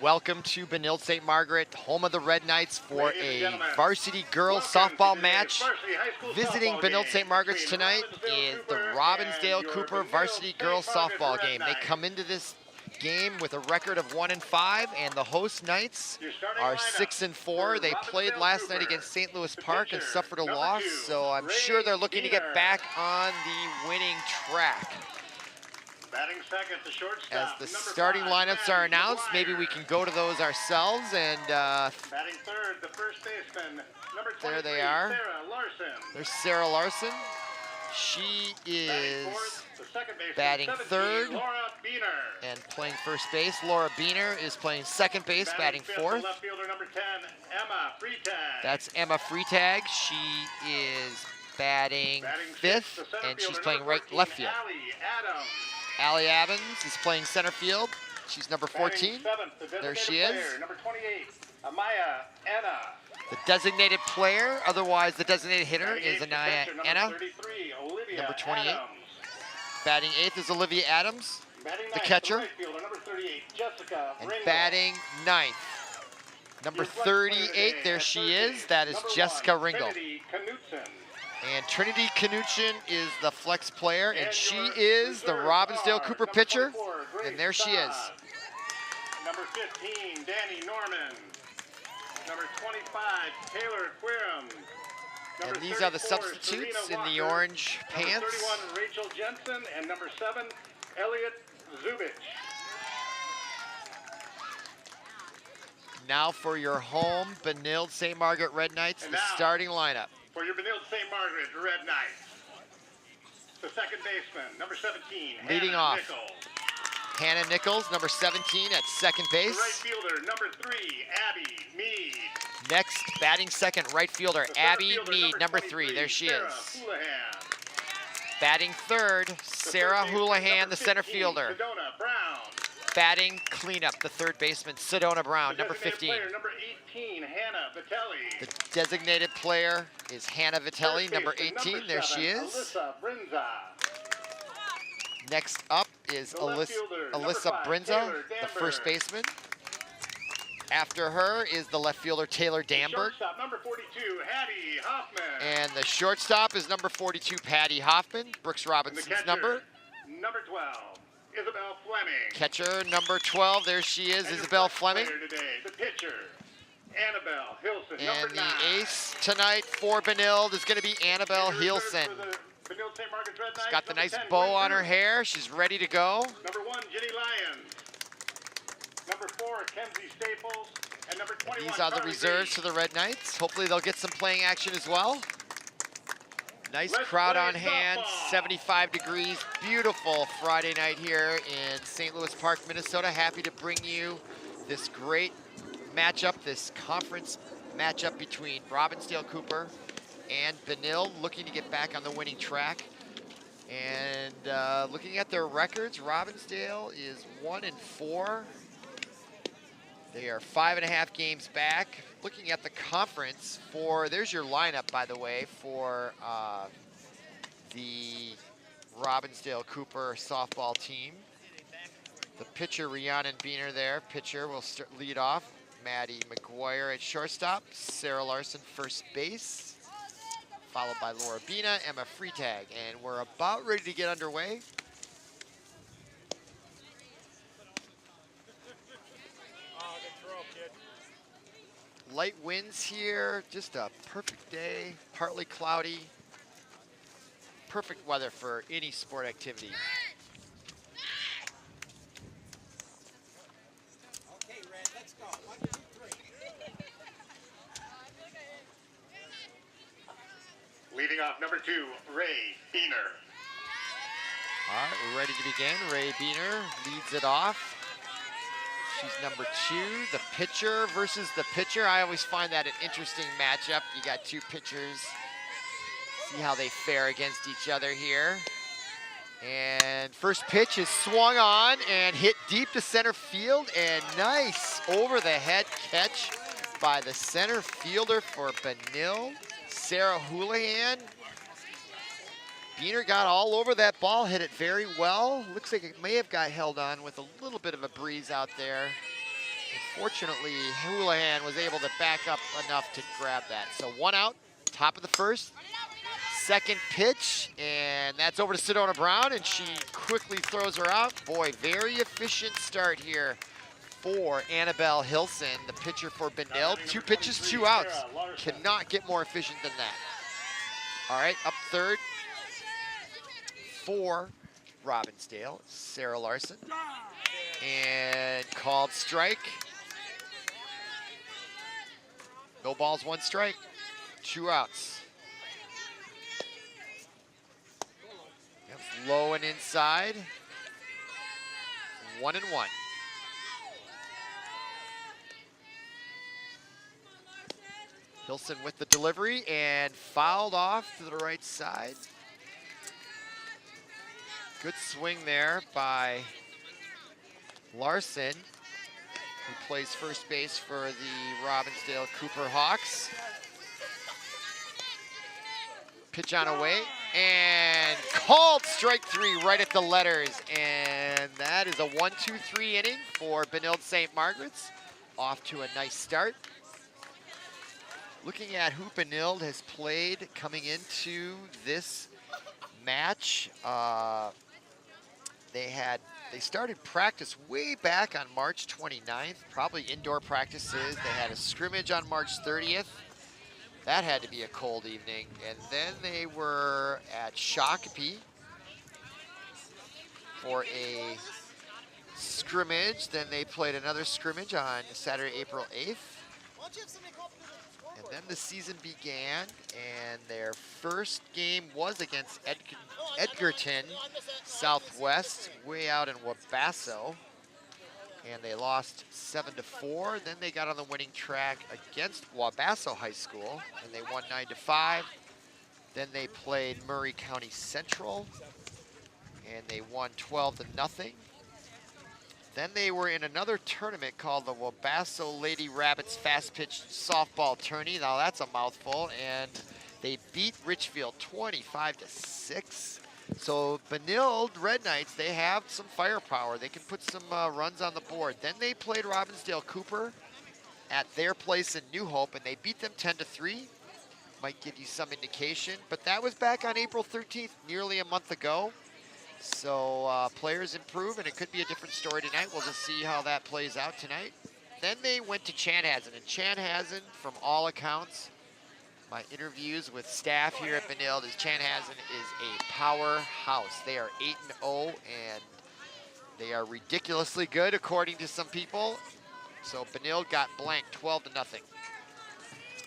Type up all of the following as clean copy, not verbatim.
Welcome to Benilde St. Margaret, home of the Red Knights, for a varsity girls softball match. Visiting Benilde St. Margaret's tonight is the Robbinsdale Cooper varsity girls softball game. They come into this game with a record of 1-5, and the host Knights are 6-4. They played last night against St. Louis Park and suffered a loss, so I'm sure they're looking to get back on the winning track. Batting second, the shortstop. As the starting lineups are announced, maybe we can go to those ourselves. And batting third, the first baseman, number 23, there they are. Sarah Larson. There's Sarah Larson. She is batting third and playing first base. Laura Biener is playing second base, batting fourth. Left fielder number 10, Emma Freitag. That's Emma Freitag. She is batting fifth, and she's playing left field. Allie Adams is playing center field. She's number 14. There she is. Number 28, Amaya Anna. The designated player, otherwise the designated hitter, is Anaya Anna. Number 28. Adams. Batting eighth is Olivia Adams, Batting the ninth, catcher. right fielder, number 38, Jessica And Ringo. batting ninth, number 38, there she is. That is Jessica Ringo. Trinity Knutson. And Trinity Knutson is the flex player, and she is the Robbinsdale Cooper pitcher. And there she is. Number 15, Danny Norman. Number 25, Taylor Quirum. And these are the substitutes in the orange pants. Number 31, Rachel Jensen, and number 7, Elliot Zubich. Now for your home Benilde St. Margaret Red Knights, the starting lineup. For your Benilde St. Margaret Red Knights, the second baseman, number 17, Leading Hannah off, Nichols. Hannah Nichols, number 17 at second base. The right fielder, number 3, Abby Mead. Next, batting second, right fielder, Abby fielder, Mead, number 3. There she is. Batting third, Sarah Houlihan, the center fielder. Sedona Brown. Batting cleanup, the third baseman, Sedona Brown, number 15. Player, number 18, Hannah Vitelli. The designated player is Hannah Vitelli, number 18. There she is. Alyssa Brinza. Next up is Alyssa Brinza, the first baseman. After her is the left fielder, Taylor Damberg. Shortstop, number 42, Hattie Hoffman. And the shortstop is number 42, Patty Hoffman, Brooks Robinson's number. Number 12, Isabel Fleming. Catcher, number 12, there she is, Isabel Fleming. Today, the pitcher, Annabelle Hilson, and number 9. the ace tonight for Benilde is going to be Annabelle Hilson. She's got the nice bow on her hair. She's ready to go. Number 1, Jenny Lyons. Number 4, Kenzie Staples. And number 21, These are the reserves for the Red Knights. Hopefully they'll get some playing action as well. Nice crowd on hand, 75 degrees. Beautiful Friday night here in St. Louis Park, Minnesota. Happy to bring you this great matchup, this conference matchup between Robbinsdale Cooper and Benilde, looking to get back on the winning track. And looking at their records, Robbinsdale is 1-4. They are 5.5 games back. Looking at the conference there's your lineup, by the way, for the Robbinsdale Cooper softball team. The pitcher, Rhiannon Biener there. Pitcher will lead off. Maddie McGuire at shortstop. Sarah Larson, first base. Followed by Laura Biener, Emma Freitag. And we're about ready to get underway. Light winds here, just a perfect day, partly cloudy. Perfect weather for any sport activity. Okay, Red, let's go. 1, 2, 3. Leading off, number 2, Ray Biener. All right, we're ready to begin. Ray Biener leads it off. She's number 2, the pitcher versus the pitcher. I always find that an interesting matchup. You got two pitchers. See how they fare against each other here. And first pitch is swung on and hit deep to center field. And nice over-the-head catch by the center fielder for Benilde, Sarah Houlihan. Biener got all over that ball, hit it very well. Looks like it may have got held on with a little bit of a breeze out there. And Fortunately, Houlihan was able to back up enough to grab that. So 1 out, top of the first. Second pitch, and that's over to Sedona Brown, and she quickly throws her out. Boy, very efficient start here for Annabelle Hilson, the pitcher for Benilde. 2 pitches, 2 outs. Cannot get more efficient than that. All right, up third for Robbinsdale, Sarah Larson. And called strike. No balls, 1 strike, 2 outs. Yep, low and inside. 1-1. Hilson with the delivery and fouled off to the right side. Good swing there by Larson, who plays first base for the Robbinsdale Cooper Hawks. Pitch on away and called strike 3 right at the letters. And that is a 1-2-3 inning for Benilde St. Margaret's. Off to a nice start. Looking at who Benilde has played coming into this match, they started practice way back on March 29th, probably indoor practices. They had a scrimmage on March 30th. That had to be a cold evening. And then they were at Shakopee for a scrimmage. Then they played another scrimmage on Saturday, April 8th. And then the season began, and their first game was against Edgerton Southwest, way out in Wabasso. And they lost 7-4. Then they got on the winning track against Wabasso High School, and they won 9-5. Then they played Murray County Central, and they won 12-0. Then they were in another tournament called the Wabasso Lady Rabbits Fast Pitch Softball Tourney. Now that's a mouthful, and they beat Richfield 25-6. So Benilde Red Knights, they have some firepower. They can put some runs on the board. Then they played Robbinsdale Cooper at their place in New Hope, and they beat them 10-3. Might give you some indication, but that was back on April 13th, nearly a month ago. So players improve, and it could be a different story tonight. We'll just see how that plays out tonight. Then they went to Chanhassen, and Chanhassen, from all accounts, my interviews with staff here at Benilde, is Chanhassen is a powerhouse. They are 8-0, and they are ridiculously good, according to some people. So Benilde got blanked 12-0.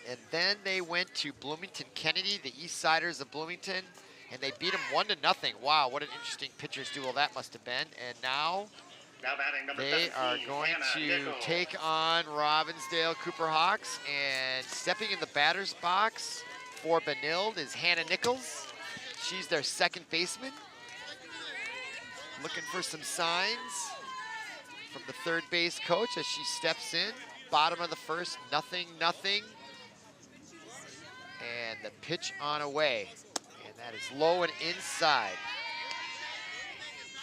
And then they went to Bloomington Kennedy, the East Siders of Bloomington, and they beat them 1-0. Wow, what an interesting pitcher's duel that must have been. And now they are going to take on Robbinsdale Cooper Hawks, and stepping in the batter's box for Benilde is Hannah Nichols. She's their second baseman. Looking for some signs from the third base coach as she steps in. Bottom of the first, 0-0. And the pitch on away. And that is low and inside.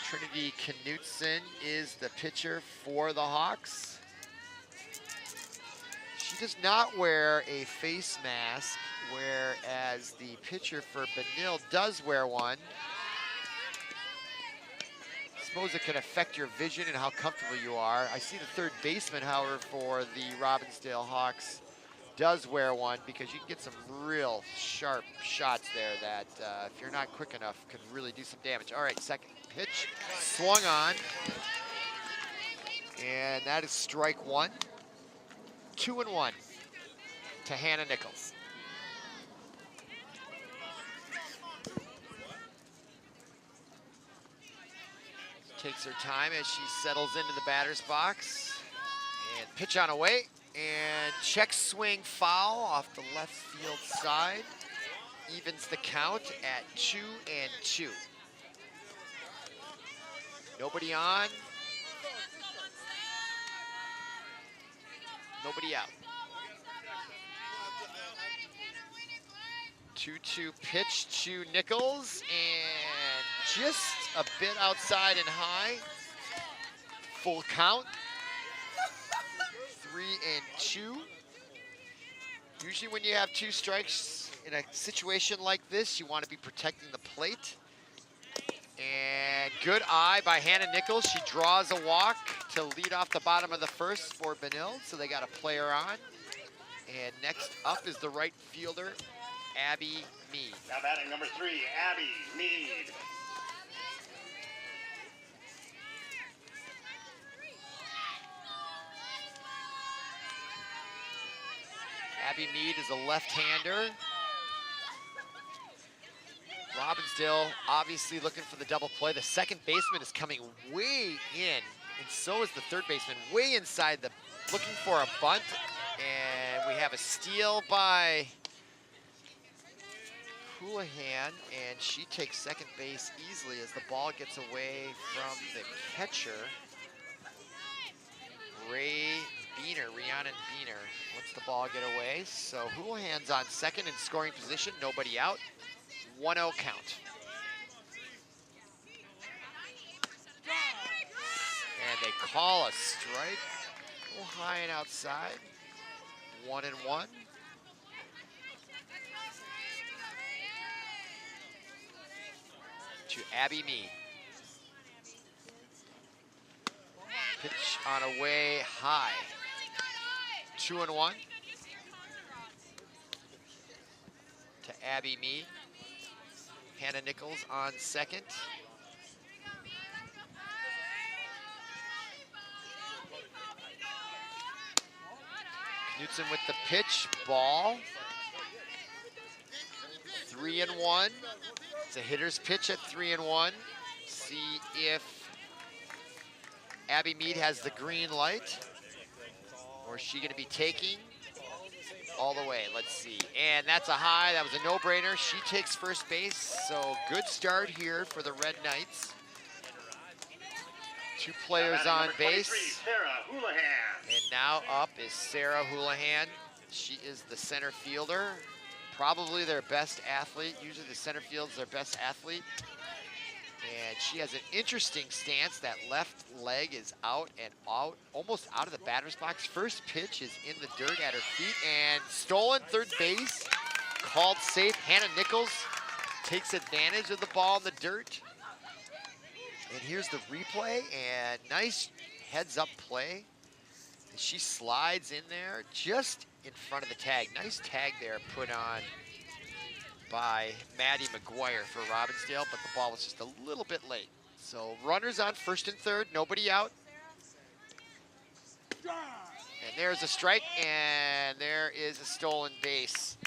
Trinity Knutson is the pitcher for the Hawks. She does not wear a face mask, whereas the pitcher for Benilde does wear one. I suppose it can affect your vision and how comfortable you are. I see the third baseman, however, for the Robbinsdale Hawks does wear one, because you can get some real sharp shots there that if you're not quick enough can really do some damage. All right, second pitch swung on, and that is strike 1. 2-1 to Hannah Nichols. Takes her time as she settles into the batter's box, and pitch on away. And check swing foul off the left field side. Evens the count at 2-2. Nobody on. Nobody out. 2-2 pitch to Nichols, and just a bit outside and high. Full count. 3-2. Usually when you have 2 strikes in a situation like this, you want to be protecting the plate. And good eye by Hannah Nichols. She draws a walk to lead off the bottom of the first for Benilde, so they got a player on. And next up is the right fielder, Abby Mead. Now batting number 3, Abby Mead. Abby Mead is a left-hander. Robbinsdale obviously looking for the double play. The second baseman is coming way in, and so is the third baseman, way inside the, looking for a bunt. And we have a steal by Houlihan, and she takes second base easily as the ball gets away from the catcher. Rhiannon Beener lets the ball get away. So Houlihan's on second in scoring position, nobody out. 1-0 count. And they call a strike. A little high and outside. 1-1. To Abby Mead. Pitch on a way high. 2-1. To Abby Mead. Hannah Nichols on second. Knutson with the pitch, ball. 3-1. It's a hitter's pitch at 3-1. See if Abby Mead has the green light, or is she gonna be taking all the way? Let's see. And that's a high, that was a no-brainer. She takes first base, so good start here for the Red Knights. 2 players on base. Sarah Houlihan. And now up is Sarah Houlihan. She is the center fielder, probably their best athlete. Usually the center field's their best athlete. And she has an interesting stance. That left leg is out and out, almost out of the batter's box. First pitch is in the dirt at her feet and stolen third base. Called safe. Hannah Nichols takes advantage of the ball in the dirt. And here's the replay, and nice heads-up play. And she slides in there just in front of the tag. Nice tag there put on by Maddie McGuire for Robbinsdale, but the ball was just a little bit late. So runners on first and third, nobody out. And there's a strike, and there is a stolen base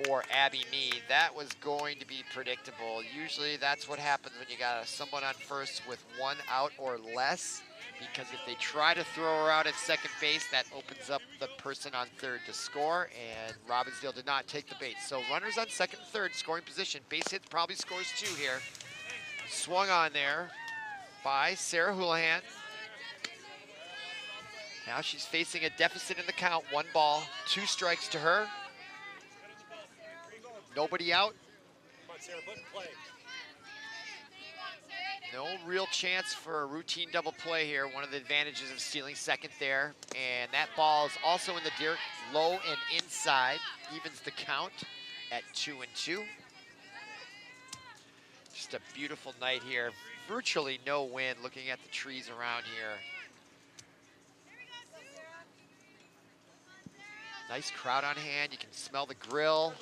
for Abby Mead. That was going to be predictable. Usually that's what happens when you got someone on first with 1 out or less, because if they try to throw her out at second base, that opens up the person on third to score, and Robbinsdale did not take the bait. So runners on second and third, scoring position. Base hit probably scores 2 here. Swung on there by Sarah Houlihan. Now she's facing a deficit in the count. 1 ball, 2 strikes to her. Nobody out. No real chance for a routine double play here. One of the advantages of stealing second there. And that ball is also in the dirt, low and inside. Evens the count at 2-2. Just a beautiful night here. Virtually no wind, looking at the trees around here. Nice crowd on hand. You can smell the grill.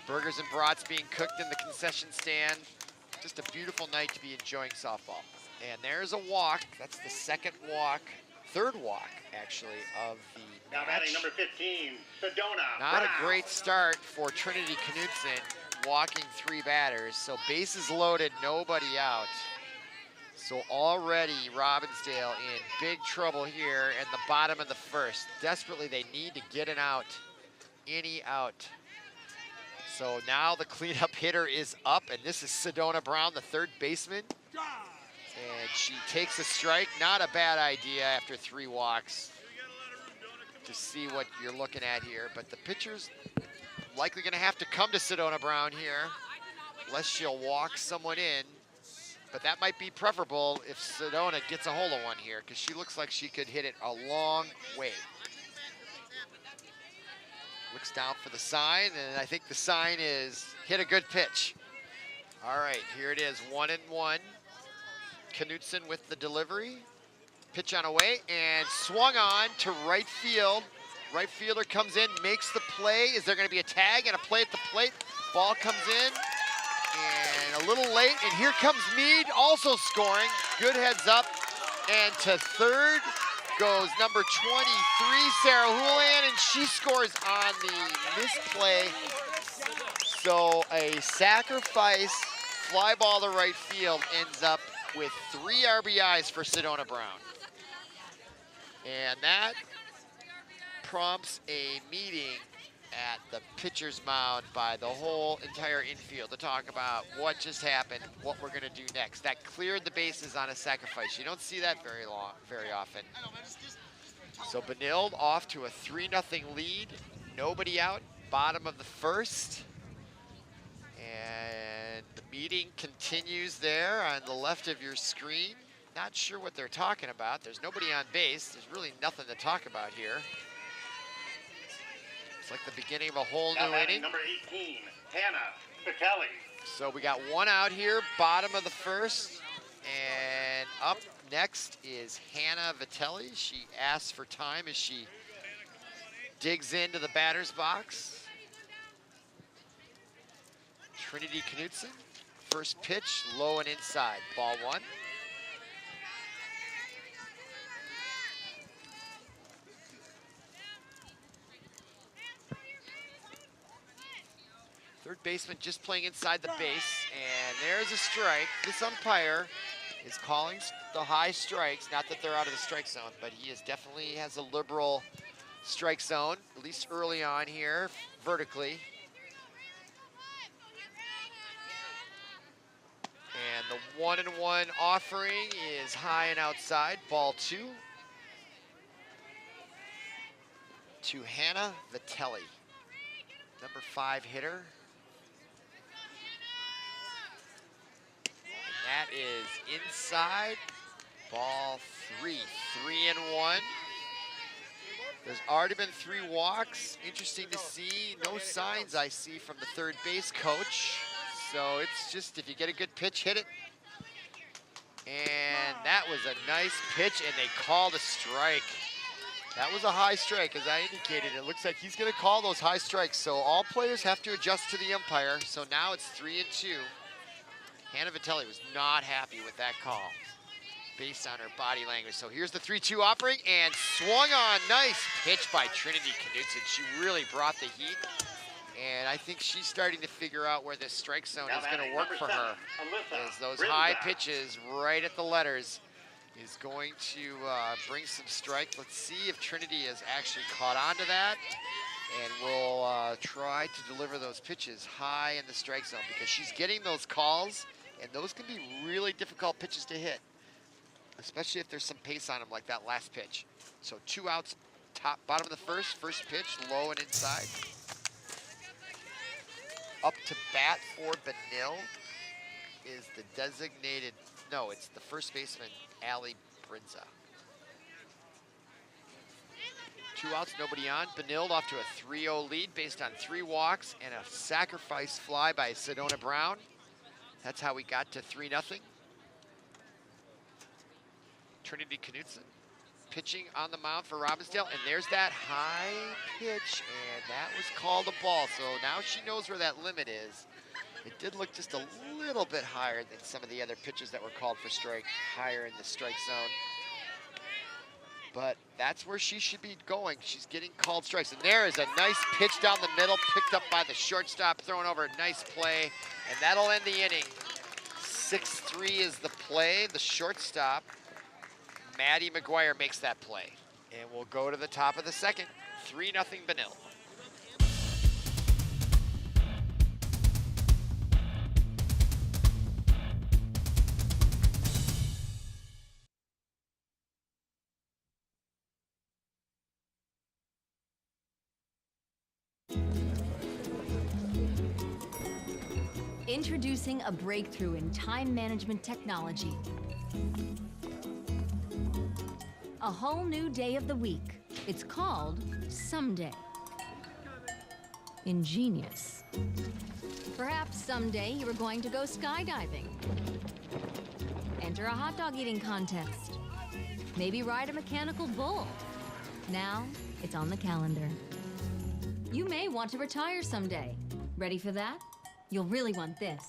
Burgers and brats being cooked in the concession stand. Just a beautiful night to be enjoying softball. And there's a walk. That's the second walk, third walk, actually, of the Now match. batting number 15, Sedona Not Brown. a great start for Trinity Knutson, walking 3 batters. So bases loaded, nobody out. So already Robbinsdale in big trouble here in the bottom of the first. Desperately, they need to get an out, any out. So now the cleanup hitter is up, and this is Sedona Brown, the third baseman. And she takes a strike. Not a bad idea after 3 walks to see what you're looking at here. But the pitcher's likely going to have to come to Sedona Brown here, unless she'll walk someone in. but that might be preferable if Sedona gets a hold of one here, because she looks like she could hit it a long way. Looks down for the sign, and I think the sign is hit a good pitch. All right, here it is, 1-1. Knutson with the delivery. Pitch on away, and swung on to right field. Right fielder comes in, makes the play. Is there gonna be a tag and a play at the plate? Ball comes in, and a little late, and here comes Meade, also scoring. Good heads up, and to third goes number 23, Sarah Houlihan, and she scores on the misplay. So a sacrifice fly ball to right field ends up with 3 RBIs for Sedona Brown. And that prompts a meeting at the pitcher's mound by the whole entire infield to talk about what just happened, what we're gonna do next. That cleared the bases on a sacrifice. You don't see that very often. So Benilde off to a 3-0 lead. Nobody out, bottom of the first. And the meeting continues there on the left of your screen. Not sure what they're talking about. There's nobody on base. There's really nothing to talk about here. It's like the beginning of a whole new inning. Number 18, Hannah Vitelli. So we got 1 out here, bottom of the first. And up next is Hannah Vitelli. She asks for time as she digs into the batter's box. Trinity Knutson, first pitch, low and inside, ball 1. Third baseman just playing inside the base, and there's a strike. This umpire is calling the high strikes, not that they're out of the strike zone, but he is definitely has a liberal strike zone, at least early on here, vertically. And the 1-1 offering is high and outside, ball 2. To Hannah Vitelli, number 5 hitter. And that is inside, ball 3, 3-1. There's already been 3 walks. Interesting to see, no signs I see from the third base coach. So it's just, if you get a good pitch, hit it. And that was a nice pitch, and they called a strike. That was a high strike, as I indicated. It looks like he's gonna call those high strikes. So all players have to adjust to the umpire. So now it's 3-2. Hannah Vitelli was not happy with that call based on her body language. So here's the 3-2 offering, and swung on. Nice pitch by Trinity Knutson. She really brought the heat. And I think she's starting to figure out where this strike zone is going to work for her. As those high pitches right at the letters is going to bring some strike. Let's see if Trinity has actually caught on to that. And we'll try to deliver those pitches high in the strike zone, because she's getting those calls, and those can be really difficult pitches to hit, especially if there's some pace on them like that last pitch. So 2 outs, bottom of the first pitch, low and inside. Up to bat for Benilde is the designated, no, it's the first baseman, Allie Brinza. 2 outs, nobody on. Benilde off to a 3-0 lead based on 3 walks and a sacrifice fly by Sedona Brown. That's how we got to 3-0. Trinity Knutson pitching on the mound for Robbinsdale, and there's that high pitch, and that was called a ball. So now she knows where that limit is. It did look just a little bit higher than some of the other pitches that were called for strike, higher in the strike zone. But that's where she should be going. She's getting called strikes. And there is a nice pitch down the middle, picked up by the shortstop, thrown over, nice play, and that'll end the inning. 6-3 is the play. The shortstop, Maddie McGuire, makes that play. And we'll go to the top of the second, 3-0 Benilde. Introducing a breakthrough in time management technology. A whole new day of the week. It's called Someday. Ingenious. Perhaps someday you are going to go skydiving. Enter a hot dog eating contest. Maybe ride a mechanical bull. Now, it's on the calendar. You may want to retire someday. Ready for that? You'll really want this.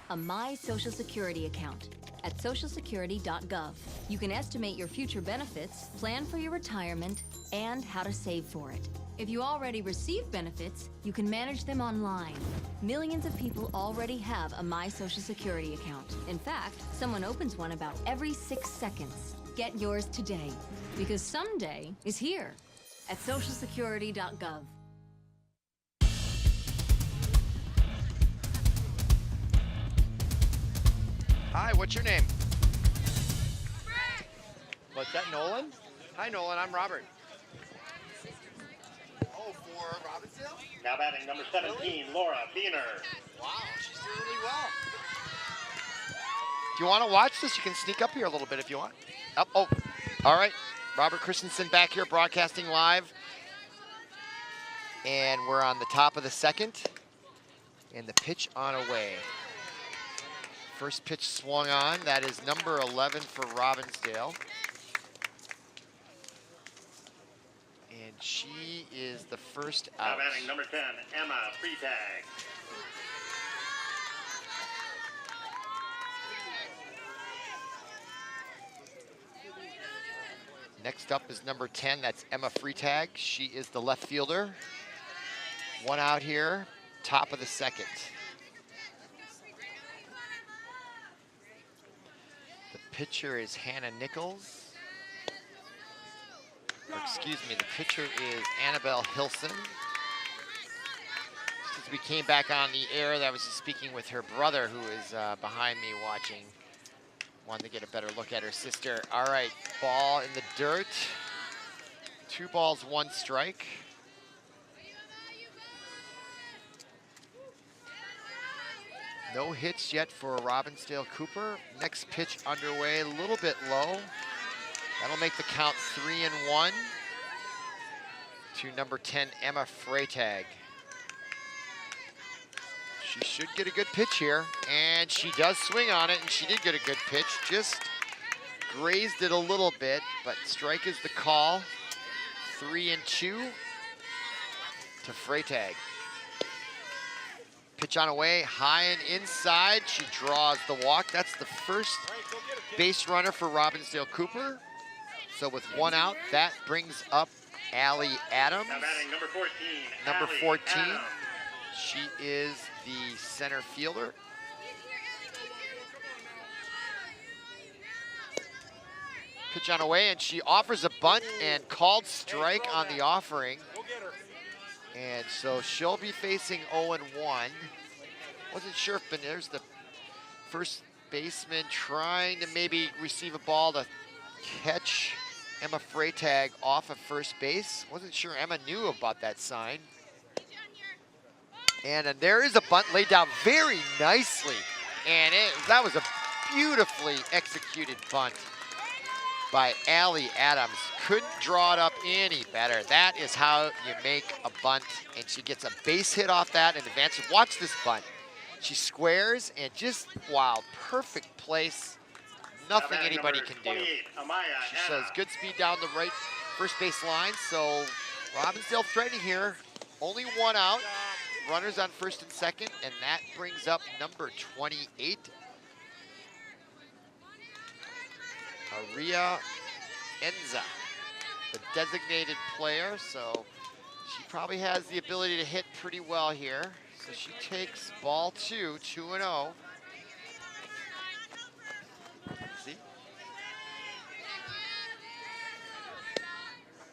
A My Social Security account at socialsecurity.gov. You can estimate your future benefits, plan for your retirement, and how to save for it. If you already receive benefits, you can manage them online. Millions of people already have a My Social Security account. In fact, someone opens one about every 6 seconds. Get yours today, because someday is here at socialsecurity.gov. Hi, what's your name? What's that, Nolan? Hi, Nolan, I'm Robert. Oh, for Robbinsdale? Now batting number 17, Laura Beener. Wow, she's doing really well. Do you want to watch this? You can sneak up here a little bit if you want. Oh, all right. Robert Christensen back here broadcasting live. And we're on the top of the second. And the pitch on away. First pitch swung on. That is number 11 for Robbinsdale. And she is the first Now out. batting number 10, Emma Freitag. Next up is number 10. That's Emma Freitag. She is the left fielder. One out here, top of the second. The pitcher is Hannah Nichols. Or excuse me, the pitcher is Annabelle Hilson. Just as we came back on the air, I was just speaking with her brother, who is behind me watching. Wanted to get a better look at her sister. All right, ball in the dirt. 2 balls, 1 strike. No hits yet for Robbinsdale Cooper. Next pitch underway, a little bit low. That'll make the count 3-1 to number 10, Emma Freitag. She should get a good pitch here, and she does swing on it, and she did get a good pitch. Just grazed it a little bit, but strike is the call. 3-2 to Freitag. Pitch on away, high and inside. She draws the walk. That's the first base runner for Robbinsdale Cooper. So with 1 out, that brings up Allie Adams. Now batting number 14, Number Allie 14. Adams. She is the center fielder. Pitch on away, and she offers a bunt and called strike on the offering. And so she'll be facing 0-1. Wasn't sure if there's the first baseman trying to maybe receive a ball to catch Emma Freitag off of first base. Wasn't sure Emma knew about that sign. And there is a bunt laid down very nicely. And that was a beautifully executed bunt by Allie Adams. Couldn't draw it up any better. That is how you make a bunt. And she gets a base hit off that and advances. Watch this bunt. She squares and just, wow, perfect place. Nothing anybody can do. She shows good speed down the right first base line. So Robbinsdale threatening here. Only 1 out. Runners on first and second, and that brings up number 28. Aria Enza, the designated player, so she probably has the ability to hit pretty well here. So she takes ball 2, 2-0. See?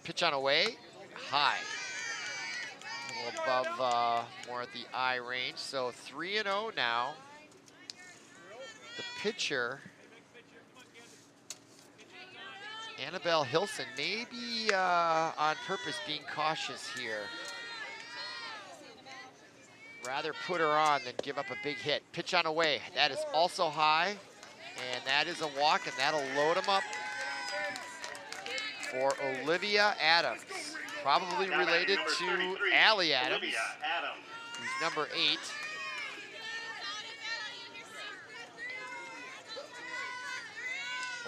Pitch on away, high. A little above, more at the eye range. So 3-0 now. The pitcher, Annabelle Hilson, maybe on purpose being cautious here. Rather put her on than give up a big hit. Pitch on away. That is also high, and that is a walk, and that'll load him up for Olivia Adams. Probably related to Allie Adams, who's number 8.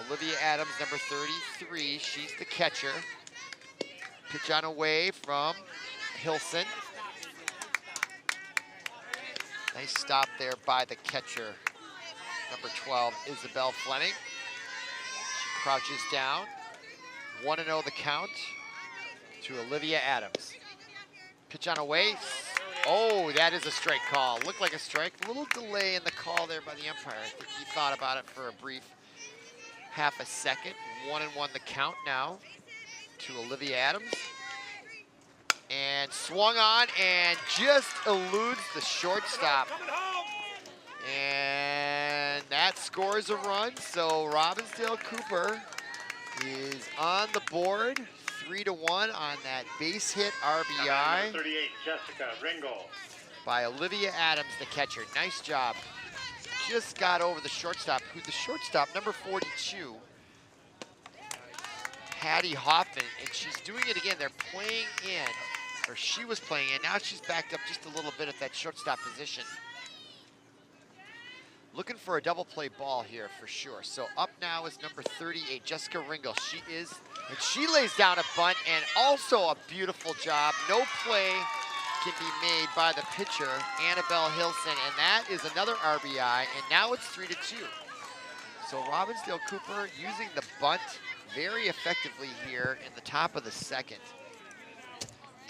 Olivia Adams, number 33. She's the catcher. Pitch on away from Hilson. Nice stop there by the catcher, number 12, Isabel Fleming. She crouches down. 1-0 the count to Olivia Adams. Pitch on away. Oh, that is a strike call. Looked like a strike. A little delay in the call there by the umpire. I think he thought about it for a brief half a second. 1-1 the count now to Olivia Adams. And swung on and just eludes the shortstop. And that scores a run. So Robbinsdale Cooper is on the board, 3-1 on that base hit RBI 38, Jessica Ringel. by Olivia Adams, the catcher. Nice job. Just got over the shortstop, who the shortstop, number 42, Hattie Hoffman, and she's doing it again. They're playing in, or she was playing in. Now she's backed up just a little bit at that shortstop position. Looking for a double play ball here for sure. So up now is number 38, Jessica Ringel. And she lays down a bunt, and also a beautiful job. No play can be made by the pitcher, Annabelle Hilson, and that is another RBI, and now it's 3-2. So Robbinsdale Cooper using the bunt very effectively here in the top of the second.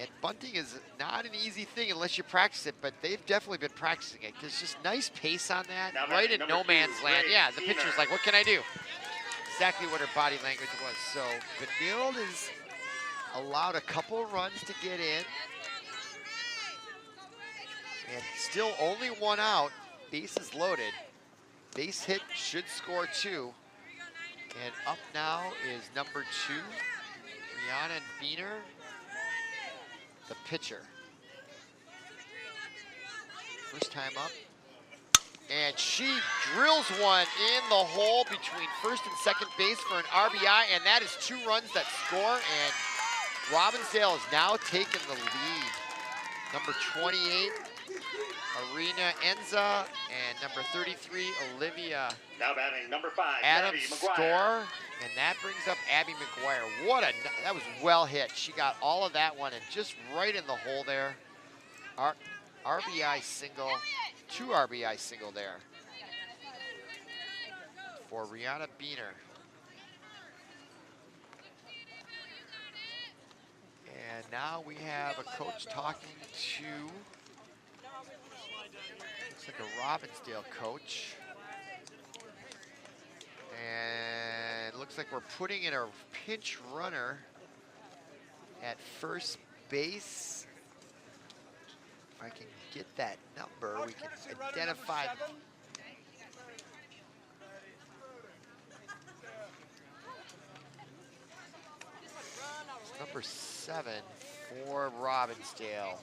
And bunting is not an easy thing unless you practice it, but they've definitely been practicing it. There's just nice pace on that, Now right in no man's land. Yeah, the Diener. pitcher's like, what can I do? Exactly what her body language was. So Benilde is allowed a couple runs to get in. And still only 1 out, bases loaded. Base hit should score 2. And up now is number 2, Rihanna Beener, the pitcher. First time up. And she drills one in the hole between first and second base for an RBI, and that is 2 runs that score, and Robbinsdale has now taken the lead. Number 28, Arena Enza, and number 33, Olivia Now batting number 5, Adams Abby McGuire. score, and that brings up Abby McGuire. That was well hit. She got all of that one and just right in the hole there. RBI single, 2 RBI single there for Rihanna Beener. And now we have a coach talking to, looks like a Robbinsdale coach. And it looks like we're putting in a pinch runner at first base. If I can get that number, we can identify. Number 7 for Robbinsdale.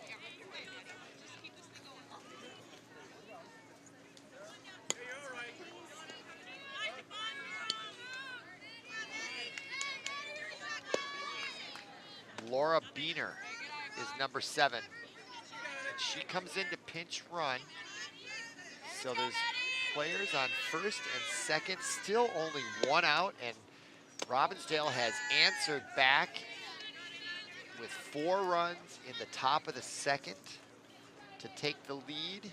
Laura Beener is number 7. And she comes in to pinch run. So there's players on first and second, still only 1 out, and Robbinsdale has answered back with 4 runs in the top of the second to take the lead.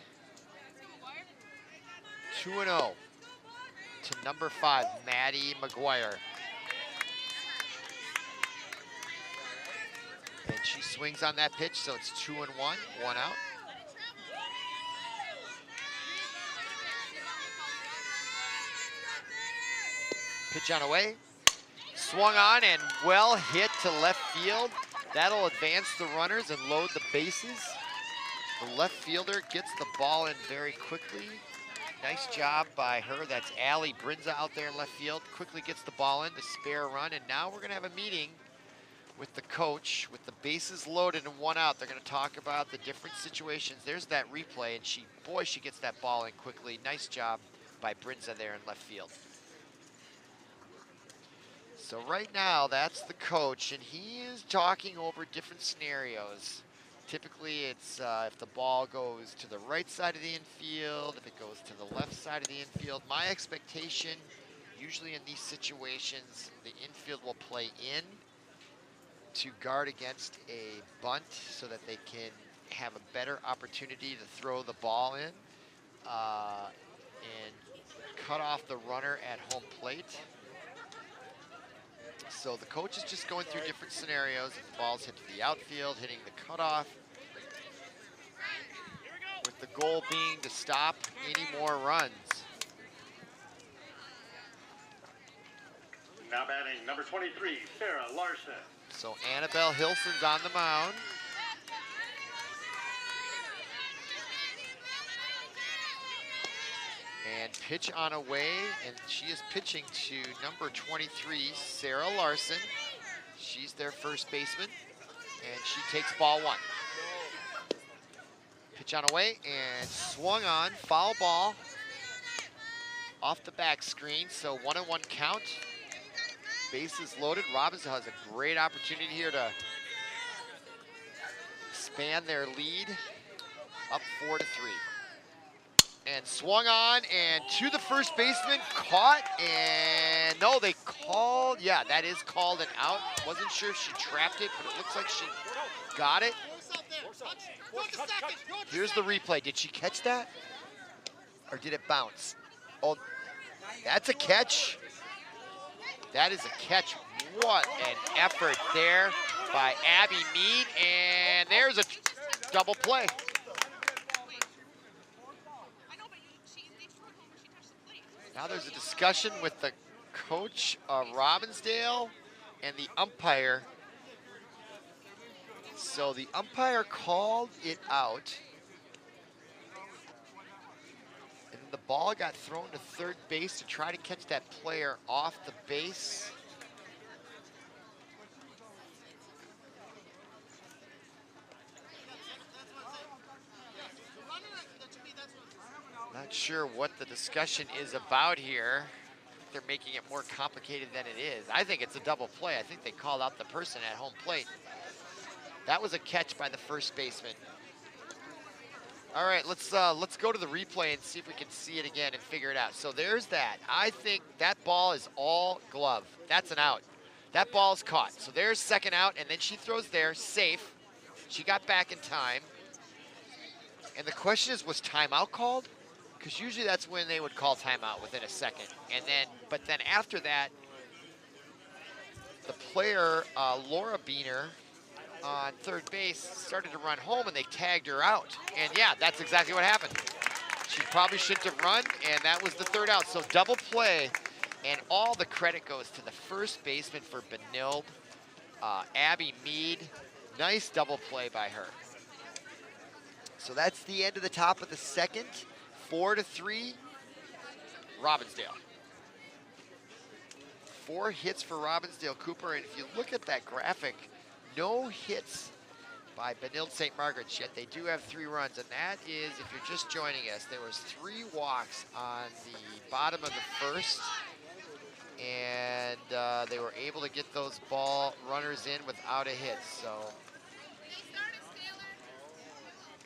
2-0 to number 5, Maddie McGuire. And she swings on that pitch, so it's 2-1, 1 out. Pitch on away. Swung on and well hit to left field. That'll advance the runners and load the bases. The left fielder gets the ball in very quickly. Nice job by her. That's Allie Brinza out there in left field. Quickly gets the ball in to spare a run. And now we're going to have a meeting with the coach, with the bases loaded and 1 out. They're going to talk about the different situations. There's that replay, and she gets that ball in quickly. Nice job by Brinza there in left field. So right now, that's the coach, and he is talking over different scenarios. Typically, it's if the ball goes to the right side of the infield, if it goes to the left side of the infield. My expectation, usually in these situations, the infield will play in to guard against a bunt so that they can have a better opportunity to throw the ball in and cut off the runner at home plate. So the coach is just going through different scenarios. If the ball's hit to the outfield, hitting the cutoff, with the goal being to stop any more runs. Now batting number 23, Sarah Larson. So Annabelle Hilson's on the mound. And pitch on away, and she is pitching to number 23, Sarah Larson. She's their first baseman, and she takes ball 1. Pitch on away, and swung on, foul ball off the back screen, so 1-1 count. Bases loaded. Robbinsdale has a great opportunity here to expand their lead, up 4-3. And swung on, and to the first baseman, caught, and no, they called, yeah, that is called an out. Wasn't sure if she trapped it, but it looks like she got it. Here's the replay. Did she catch that? Or did it bounce? Oh, that's a catch. That is a catch. What an effort there by Abby Mead, and there's a double play. Now there's a discussion with the coach of Robbinsdale and the umpire. So the umpire called it out. And the ball got thrown to third base to try to catch that player off the base. Not sure what the discussion is about here. They're making it more complicated than it is. I think it's a double play. I think they called out the person at home plate. That was a catch by the first baseman. All right, let's go to the replay and see if we can see it again and figure it out. So there's that. I think that ball is all glove. That's an out. That ball's caught. So there's second out, and then she throws there, safe. She got back in time. And the question is, was timeout called? Because usually that's when they would call timeout within a second. And then, but then after that, the player, Laura Beener, on third base, started to run home, and they tagged her out. And yeah, that's exactly what happened. She probably shouldn't have run, and that was the third out. So double play, and all the credit goes to the first baseman for Benilde, Abby Mead. Nice double play by her. So that's the end of the top of the second. 4-3, Robbinsdale. 4 hits for Robbinsdale Cooper, and if you look at that graphic, no hits by Benilde St. Margaret's yet. They do have 3 runs, and that is, if you're just joining us, there was 3 walks on the bottom of the first, and they were able to get those ball runners in without a hit. So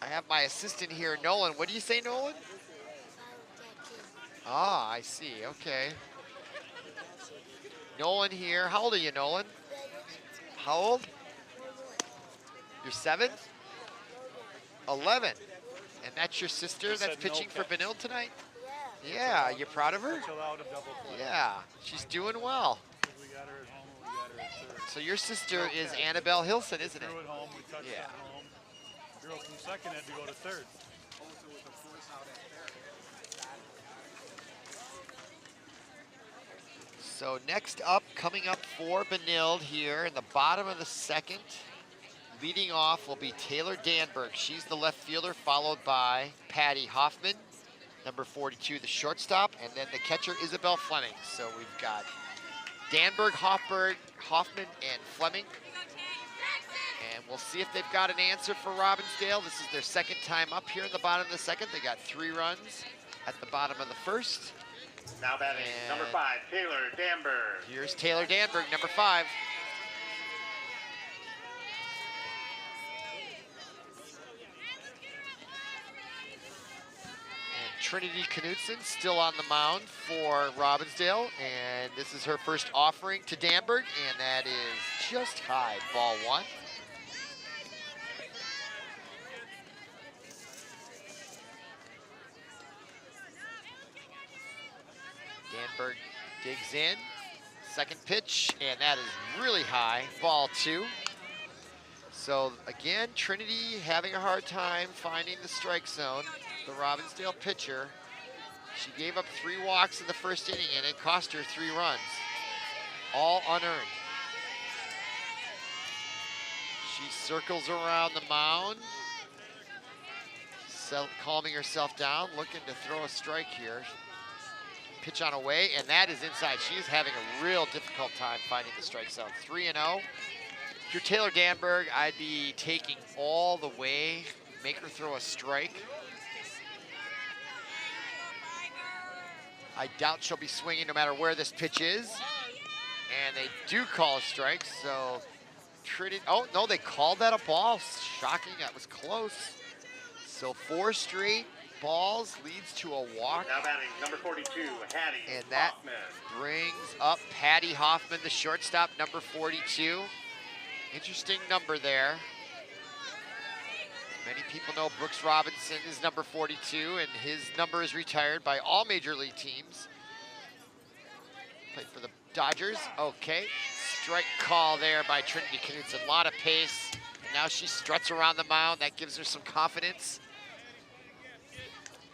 I have my assistant here, Nolan. What do you say, Nolan? Ah, I see. Okay. Nolan here. How old are you, Nolan? How old? You're 7? 11. And that's your sister that's pitching for Benilde tonight? Yeah. You proud of her? Yeah. She's doing well. So your sister is Annabelle Hilson, isn't it? Yeah. Girl from second had to go to third. So next up, coming up for Benilde here in the bottom of the second, leading off will be Taylor Danberg. She's the left fielder, followed by Patty Hoffman, number 42, the shortstop, and then the catcher, Isabel Fleming. So we've got Danberg, Hoffman, and Fleming And we'll see if they've got an answer for Robbinsdale. This is their second time up here in the bottom of the second. They got 3 runs at the bottom of the first. Now batting, number 5, Taylor Danberg. Here's Taylor Danberg, number 5. And Trinity Knudsen still on the mound for Robbinsdale. And this is her first offering to Danberg, and that is just high, ball 1. Danberg digs in, second pitch, and that is really high, ball 2. So again, Trinity having a hard time finding the strike zone. The Robbinsdale pitcher, she gave up 3 walks in the first inning, and it cost her 3 runs, all unearned. She circles around the mound, calming herself down, looking to throw a strike here. Pitch on away, and that is inside. She is having a real difficult time finding the strike zone. 3-0. If you're Taylor Danberg, I'd be taking all the way, make her throw a strike. I doubt she'll be swinging no matter where this pitch is. And they do call a strike, so Trinity, oh no, they called that a ball. Shocking, that was close. So 4 straight balls leads to a walk. Now batting, number 42, Hattie And that Hoffman. brings up Patty Hoffman, the shortstop, number 42. Interesting number there. Many people know Brooks Robinson is number 42, and his number is retired by all major league teams. Played for the Dodgers. Okay, strike call there by Trinity Knudsen. A lot of pace. And now she struts around the mound. That gives her some confidence.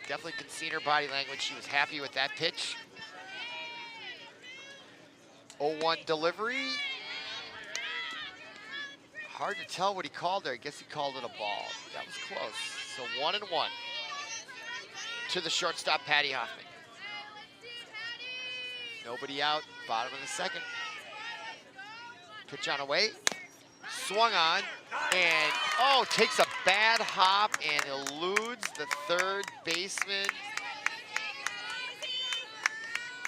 Definitely could see in her body language she was happy with that pitch. 0-1 delivery. Hard to tell what he called there. I guess he called it a ball. That was close. So 1-1 to the shortstop, Patty Hoffman. Nobody out, bottom of the second. Pitch on away. Swung on, and oh, takes a bad hop and eludes the third baseman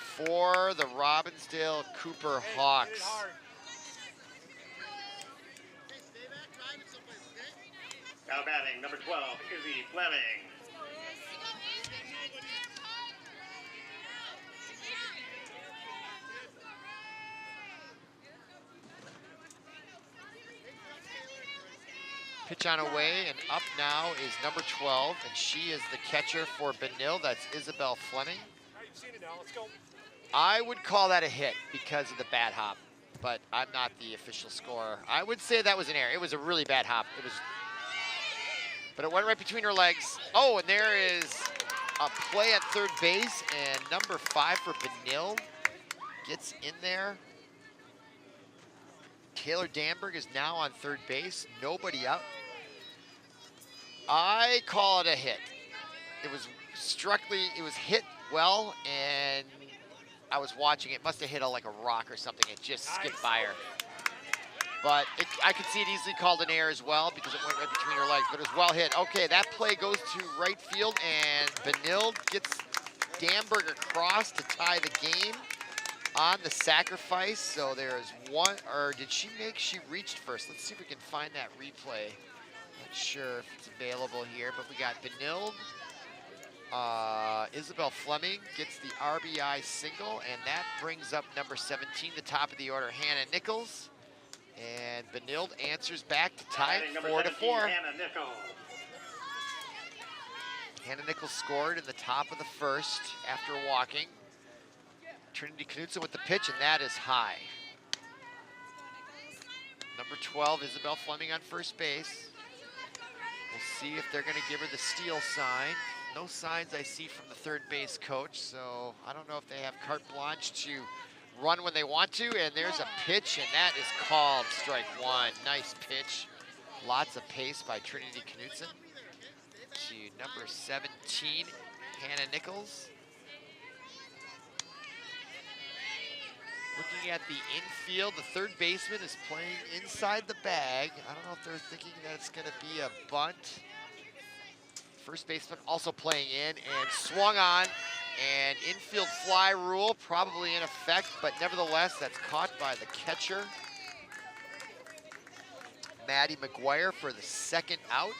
for the Robbinsdale Cooper Hawks. Now batting, number 12, Izzy Fleming. Pitch on away, and up now is number 12, and she is the catcher for Benilde. That's Isabel Fleming. I would call that a hit because of the bad hop, but I'm not the official scorer. I would say that was an error. It was a really bad hop. But it went right between her legs. Oh, and there is a play at third base, and number 5 for Benilde gets in there. Taylor Danberg is now on third base, nobody out. I call it a hit. It was hit well, and I was watching it. Must have hit like a rock or something. It just skipped by her. But I could see it easily called an error as well because it went right between her legs, but it was well hit. Okay, that play goes to right field, and Benilde gets Danberg across to tie the game on the sacrifice. So there's one, or did she reached first? Let's see if we can find that replay. Not sure if it's available here, but we got Benilde. Isabel Fleming gets the RBI single, and that brings up number 17, the top of the order, Hannah Nichols. And Benilde answers back to tie it 4-4. Hannah Nichols scored in the top of the first after walking. Trinity Knudsen with the pitch, and that is high. Number 12, Isabel Fleming on first base. We'll see if they're going to give her the steal sign. No signs I see from the third base coach, so I don't know if they have carte blanche to run when they want to. And there's a pitch, and that is called strike 1. Nice pitch. Lots of pace by Trinity Knudsen to number 17, Hannah Nichols. Looking looking at the infield. The third baseman is playing inside the bag. I don't know if they're thinking that it's going to be a bunt. First baseman also playing in and swung on. And infield fly rule probably in effect, but nevertheless, that's caught by the catcher, Maddie McGuire, for the second out.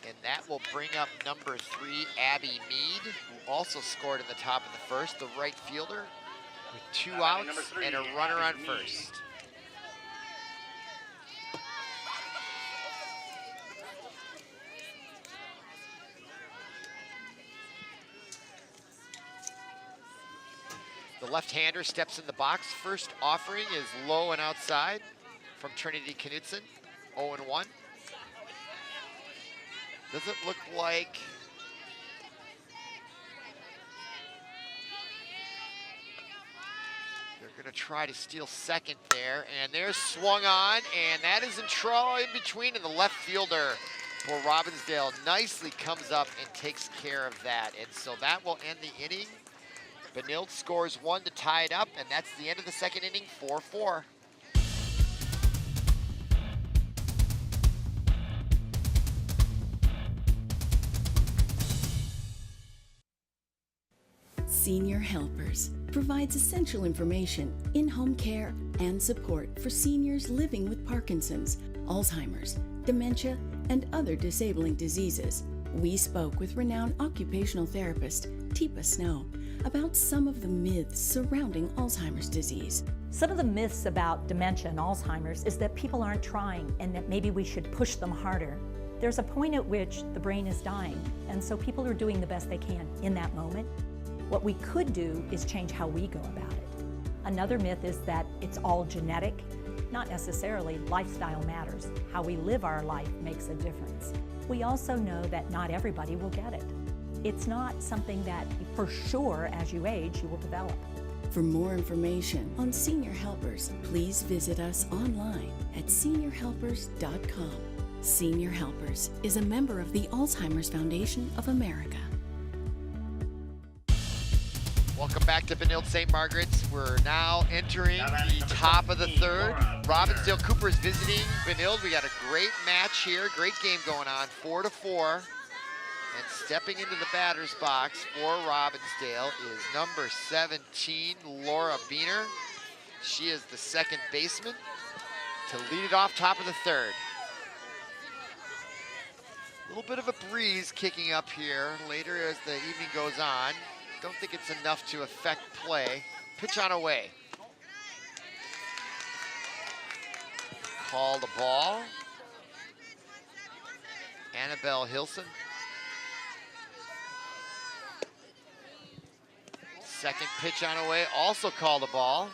And that will bring up number 3, Abby Mead, who also scored in the top of the first, the right fielder, with 2 outs and a runner on first. The left-hander steps in the box. First offering is low and outside from Trinity Knudsen, 0-1. Doesn't look like they're going to try to steal second there. And there's swung on, and that is in trouble in between, and the left fielder for Robbinsdale nicely comes up and takes care of that. And so that will end the inning. Benilde scores 1 to tie it up, and that's the end of the second inning, 4-4. Senior Helpers provides essential information, in-home care, and support for seniors living with Parkinson's, Alzheimer's, dementia, and other disabling diseases. We spoke with renowned occupational therapist Teepa Snow about some of the myths surrounding Alzheimer's disease. Some of the myths about dementia and Alzheimer's is that people aren't trying and that maybe we should push them harder. There's a point at which the brain is dying, and so people are doing the best they can in that moment. What we could do is change how we go about it. Another myth is that it's all genetic. Not necessarily. Lifestyle matters. How we live our life makes a difference. We also know that not everybody will get it. It's not something that for sure as you age you will develop. For more information on Senior Helpers, please visit us online at seniorhelpers.com. Senior Helpers is a member of the Alzheimer's Foundation of America. Welcome back to Benilde St. Margaret's. We're now entering the top of the third. Robbinsdale Cooper is visiting Benilde. We got a great match here, great game going on, 4-4. And stepping into the batter's box for Robbinsdale is number 17, Laura Beener. She is the second baseman to lead it off top of the third. A little bit of a breeze kicking up here later as the evening goes on. Don't think it's enough to affect play. Pitch on away. Call the ball. Annabelle Hilson. Second pitch on away, also called a ball.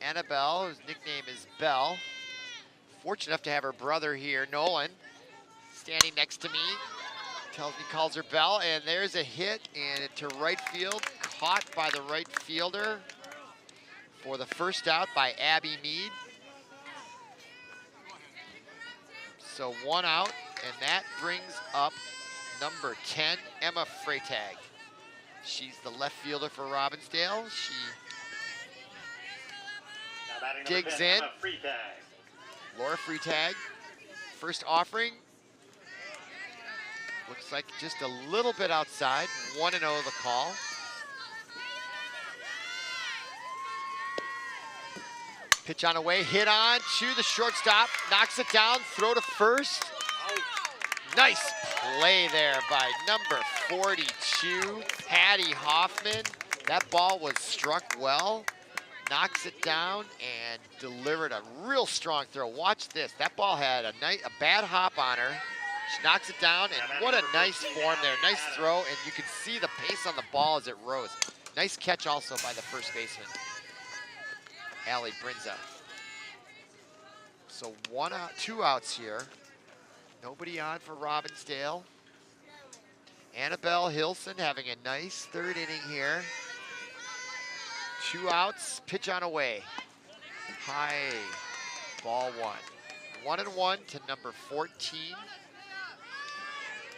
Annabelle, whose nickname is Belle. Fortunate enough to have her brother here, Nolan, standing next to me. Tells me calls her Belle, and there's a hit and to right field, caught by the right fielder for the first out by Abby Mead. So 1 out, and that brings up number 10, Emma Freytag. She's the left fielder for Robbinsdale. She digs 10, in. Emma Freytag. Laura Freytag, first offering. Looks like just a little bit outside. 1-0 the call. Pitch on away, hit on to the shortstop, knocks it down, throw to first. Nice play there by number 42, Patty Hoffman. That ball was struck well, knocks it down and delivered a real strong throw. Watch this, that ball had a bad hop on her. She knocks it down, and what a nice form there. Nice throw, and you can see the pace on the ball as it rose. Nice catch also by the first baseman, Allie Brinza. So 1 out, 2 outs here. Nobody on for Robbinsdale. Annabelle Hilson having a nice third inning here. 2 outs, pitch on away. High, ball 1. 1-1 to number 14.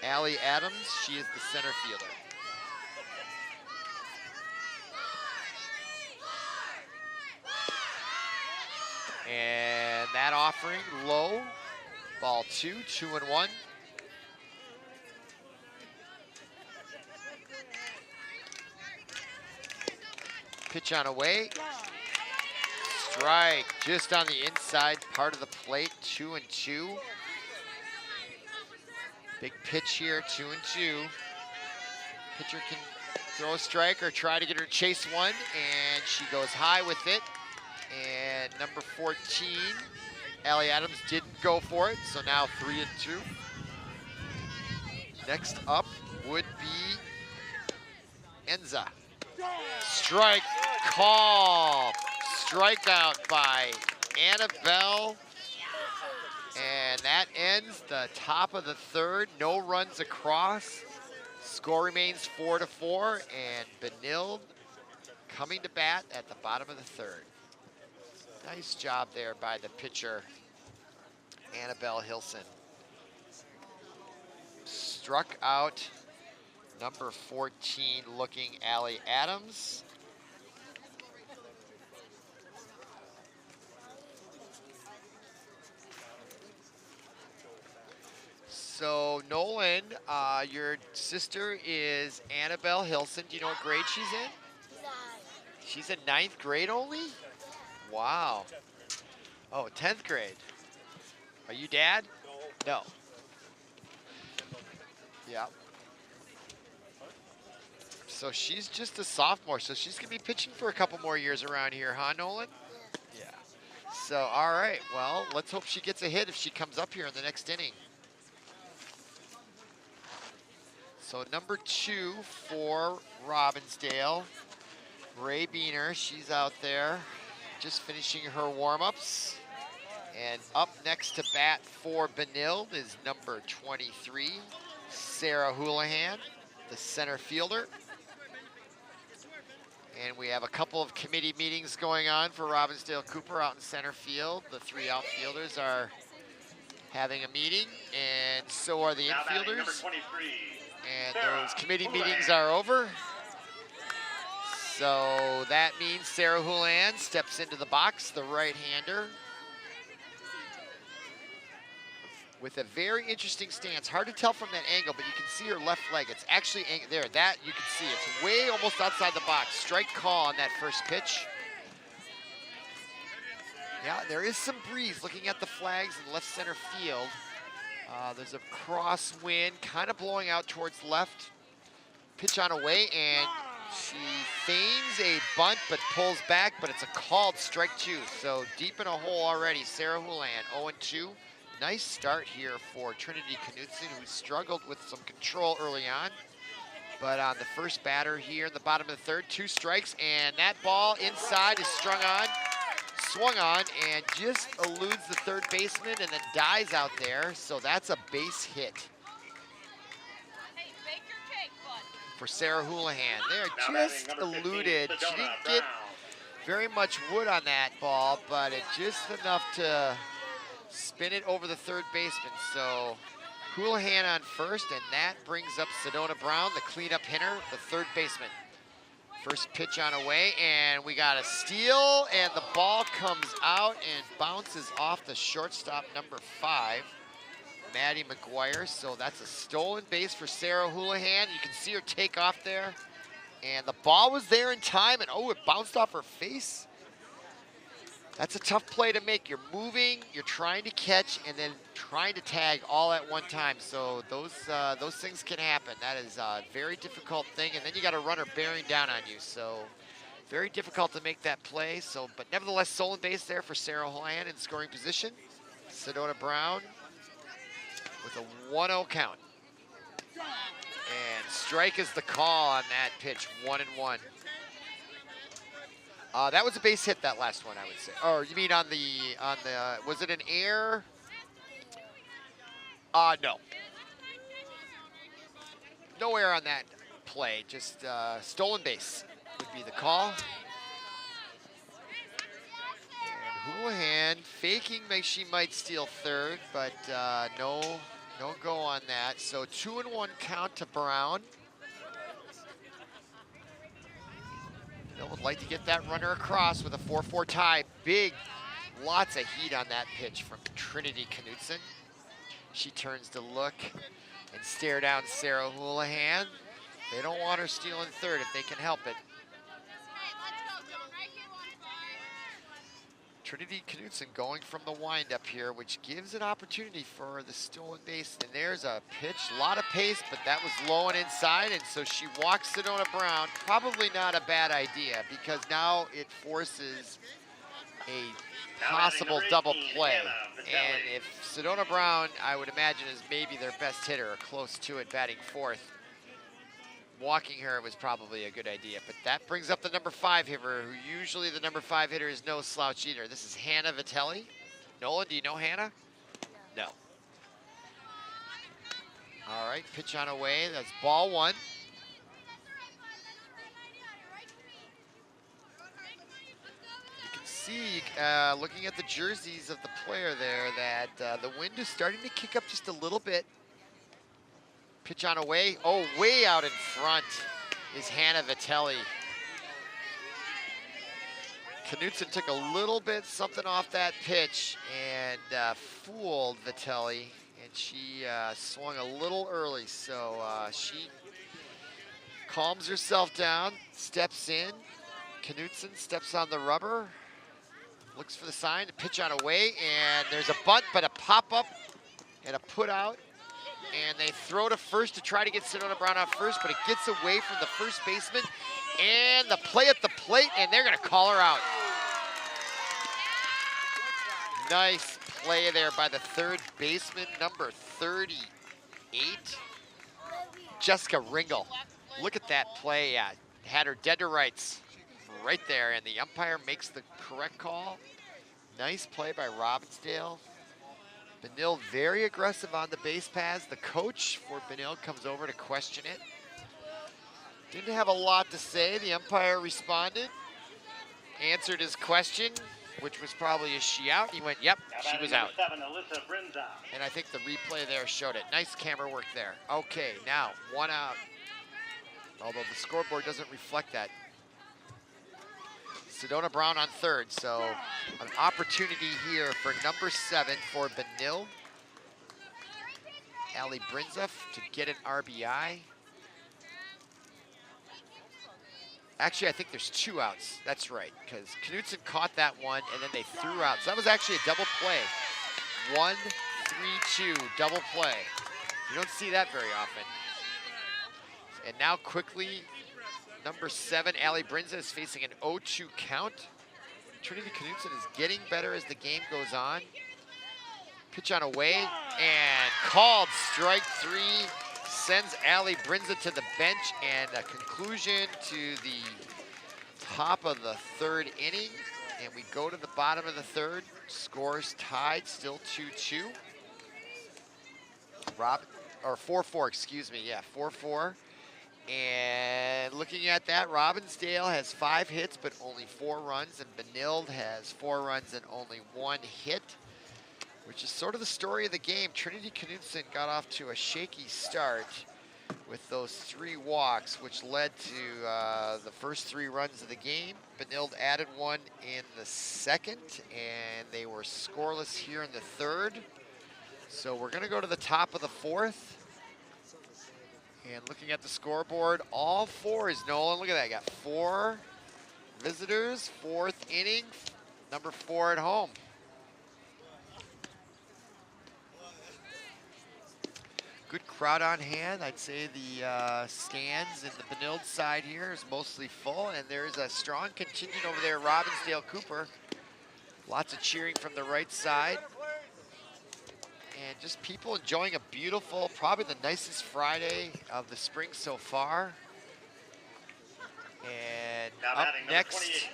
Allie Adams, she is the center fielder. And that offering low. Ball 2, 2-1. Pitch on away. Strike just on the inside part of the plate, 2-2. Big pitch here, 2-2. Pitcher can throw a strike or try to get her to chase one, and she goes high with it. And number 14, Allie Adams didn't go for it, so now 3-2. Next up would be Enza. Strike call. Strikeout by Annabelle. And that ends the top of the third. No runs across. Score remains 4-4, and Benilde coming to bat at the bottom of the third. Nice job there by the pitcher, Annabelle Hilson. Struck out number 14 looking Allie Adams. So Nolan, your sister is Annabelle Hilson. Do you know what grade she's in? 9. She's in 9th grade only? Wow. Oh, 10th grade. Are you dad? No. Yeah. So she's just a sophomore, so she's gonna be pitching for a couple more years around here, huh, Nolan? Yeah. So, all right, well, let's hope she gets a hit if she comes up here in the next inning. So number 2 for Robbinsdale, Ray Beener, she's out there just finishing her warm-ups. And up next to bat for Benilde is number 23, Sarah Houlihan, the center fielder. And we have a couple of committee meetings going on for Robbinsdale Cooper out in center field. The 3 outfielders are having a meeting, and so are the infielders. Number 23. And those committee meetings are over. So that means Sarah Houlihan steps into the box, the right-hander, with a very interesting stance. Hard to tell from that angle, but you can see her left leg. It's actually there. That you can see. It's way almost outside the box. Strike call on that first pitch. Yeah, there is some breeze looking at the flags in left center field. There's a crosswind kind of blowing out towards left. Pitch on away, and she feigns a bunt but pulls back, but it's a called strike 2. So deep in a hole already, Sarah Houlihan, 0-2. Nice start here for Trinity Knudsen, who struggled with some control early on. But on the first batter here in the bottom of the third, 2 strikes, and that ball inside is swung on, and just eludes the third baseman and then dies out there. So that's a base hit for Sarah Houlihan. They're just eluded. She didn't get very much wood on that ball, but it's just enough to spin it over the third baseman. So Houlihan on first, and that brings up Sedona Brown, the cleanup hitter, the third baseman. First pitch on away, and we got a steal, and the ball comes out and bounces off the shortstop, number 5, Maddie McGuire. So that's a stolen base for Sarah Houlihan. You can see her take off there, and the ball was there in time, and oh, it bounced off her face. That's a tough play to make. You're moving, you're trying to catch, and then trying to tag all at one time. So those things can happen. That is a very difficult thing, and then you got a runner bearing down on you. So very difficult to make that play. So, but nevertheless, stolen base there for Sarah Houlihan in scoring position. Sedona Brown with a 1-0 count. And strike is the call on that pitch, 1-1. That was a base hit, that last one, I would say. Or you mean on the, was it an air? No. No air on that play, just stolen base would be the call. And Houlihan faking like she might steal third, but no go on that. So 2-1 count to Brown. Bill would like to get that runner across with a 4-4 tie. Big Lots of heat on that pitch from Trinity Knudsen. She turns to look and stare down Sarah Houlihan. They don't want her stealing third if they can help it. Trinity Knudsen going from the windup here, which gives an opportunity for the stolen base. And there's a pitch, a lot of pace, but that was low and inside, and so she walks Sedona Brown. Probably not a bad idea, because now it forces a possible double play. And if Sedona Brown, I would imagine, is maybe their best hitter, or close to it, batting fourth, walking her was probably a good idea. But that brings up the number 5 hitter, who usually the number 5 hitter is no slouch either. This is Hannah Vitelli. Nolan, do you know Hannah? No. All right, pitch on away. That's ball 1. You can see, looking at the jerseys of the player there, that the wind is starting to kick up just a little bit. Pitch on away. Oh, way out in front is Hannah Vitelli. Knudsen took a little bit something off that pitch and fooled Vitelli, and she swung a little early. So she calms herself down, steps in. Knudsen steps on the rubber, looks for the sign, to pitch on away, and there's a bunt, but a pop-up and a put-out. And they throw to first to try to get Sedona Brown out first, but it gets away from the first baseman. And the play at the plate, and they're gonna call her out. Nice play there by the third baseman, number 38, Jessica Ringel. Look at that play, had her dead to rights right there, and the umpire makes the correct call. Nice play by Robbinsdale. Benilde very aggressive on the base paths. The coach for Benilde comes over to question it. Didn't have a lot to say. The umpire responded, answered his question, which was probably, is she out? He went, yep, she was out. And I think the replay there showed it. Nice camera work there. Okay, now 1 out. Although the scoreboard doesn't reflect that. Sedona Brown on third, so an opportunity here for number 7 for Benilde. Allie Brinza to get an RBI. Actually, I think there's 2 outs. That's right, because Knudsen caught that one, and then they threw out. So that was actually a double play. 1-3-2 double play. You don't see that very often. And now quickly, number 7, Allie Brinza, is facing an 0-2 count. Trinity Knudsen is getting better as the game goes on. Pitch on away, and called strike 3. Sends Allie Brinza to the bench, and a conclusion to the top of the 3rd inning. And we go to the bottom of the 3rd. Scores tied, still 2-2. 4-4, excuse me, yeah, 4-4. And looking at that, Robbinsdale has 5 hits, but only 4 runs, and Benilde has 4 runs and only 1 hit, which is sort of the story of the game. Trinity Knudsen got off to a shaky start with those 3 walks, which led to the first 3 runs of the game. Benilde added 1 in the 2nd, and they were scoreless here in the 3rd. So we're gonna go to the top of the 4th. And looking at the scoreboard, all 4 is Nolan. Look at that, got 4 visitors, 4th inning, number 4 at home. Good crowd on hand. I'd say the stands in the Benilde side here is mostly full, and there's a strong contingent over there, Robbinsdale Cooper. Lots of cheering from the right side. And just people enjoying a beautiful, probably the nicest Friday of the spring so far. And up next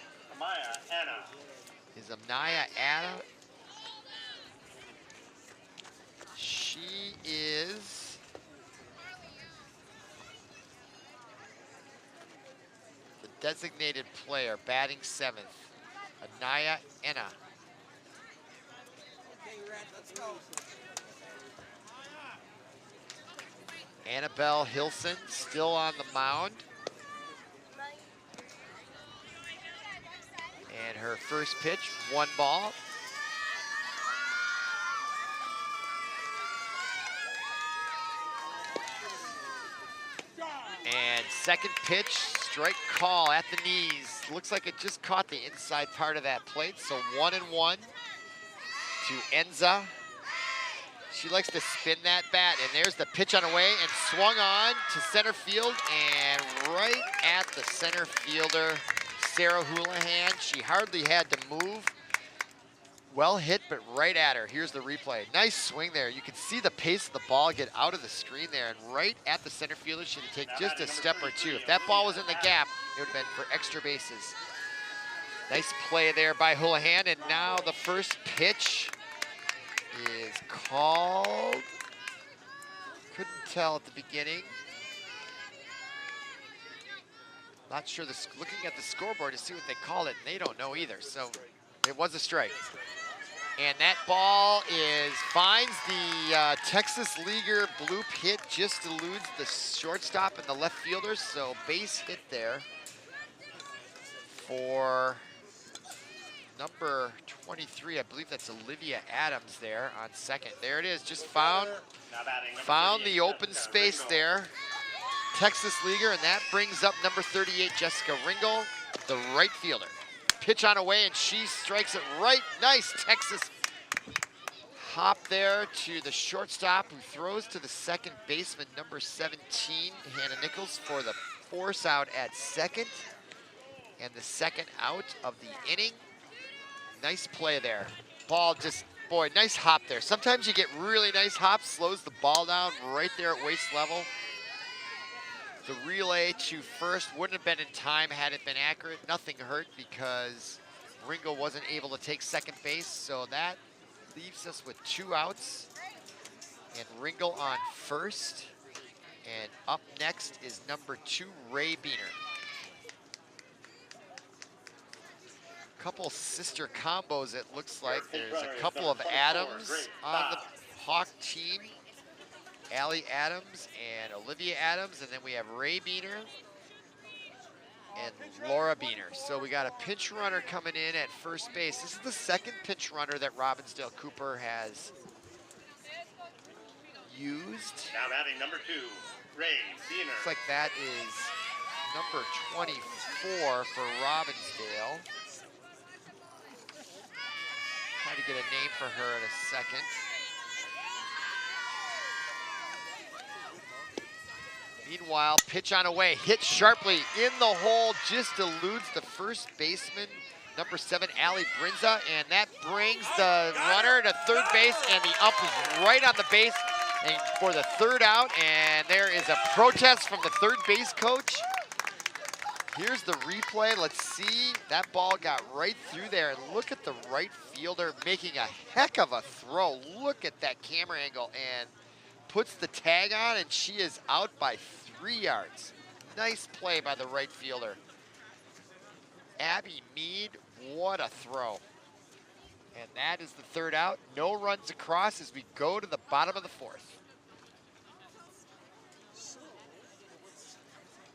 is Amaya Anna. She is the designated player, batting 7th, Anaya Enna. Okay, Red, let's go. Annabelle Hilson still on the mound. And her first pitch, 1 ball. And second pitch, strike call at the knees. Looks like it just caught the inside part of that plate. So 1-1 to Enza. She likes to spin that bat, and there's the pitch on the way and swung on to center field, and right at the center fielder, Sarah Houlihan. She hardly had to move. Well hit, but right at her. Here's the replay. Nice swing there. You can see the pace of the ball get out of the screen there, and right at the center fielder, she had to take just a step or two. If that ball was in the gap, it would have been for extra bases. Nice play there by Houlihan, and now the first pitch is called. Couldn't tell at the beginning. Not sure, looking at the scoreboard to see what they called it, and they don't know either, so it was a strike. And that ball finds the Texas Leaguer bloop hit, just eludes the shortstop and the left fielder, so base hit there for number 23. I believe that's Olivia Adams there on second. There it is, just found the open space there. Texas Leaguer, and that brings up number 38, Jessica Ringel, the right fielder. Pitch on away, and she strikes it right. Nice Texas hop there to the shortstop, who throws to the second baseman, number 17, Hannah Nichols, for the force out at second, and the second out of the inning. Nice play there. Ball just, boy, nice hop there. Sometimes you get really nice hops, slows the ball down right there at waist level. The relay to first wouldn't have been in time had it been accurate. Nothing hurt because Ringo wasn't able to take second base, so that leaves us with 2 outs. And Ringo on first. And up next is number 2, Ray Beener. Couple sister combos, it looks like. There's a couple of Adams on the Hawk team. Allie Adams and Olivia Adams, and then we have Ray Beener and Laura Beener. So we got a pinch runner coming in at first base. This is the second pinch runner that Robbinsdale Cooper has used. Now batting number 2, Ray Beener. Looks like that is number 24 for Robbinsdale. Try to get a name for her in a second. Meanwhile, pitch on away, hit sharply in the hole, just eludes the first baseman, number 7, Allie Brinza, and that brings the runner to third base, and the ump is right on the base and for the third out, and there is a protest from the third base coach. Here's the replay. Let's see. That ball got right through there, and look at the right fielder making a heck of a throw. Look at that camera angle, and puts the tag on, and she is out by 3 yards. Nice play by the right fielder. Abby Mead, what a throw. And that is the third out. No runs across as we go to the bottom of the 4th.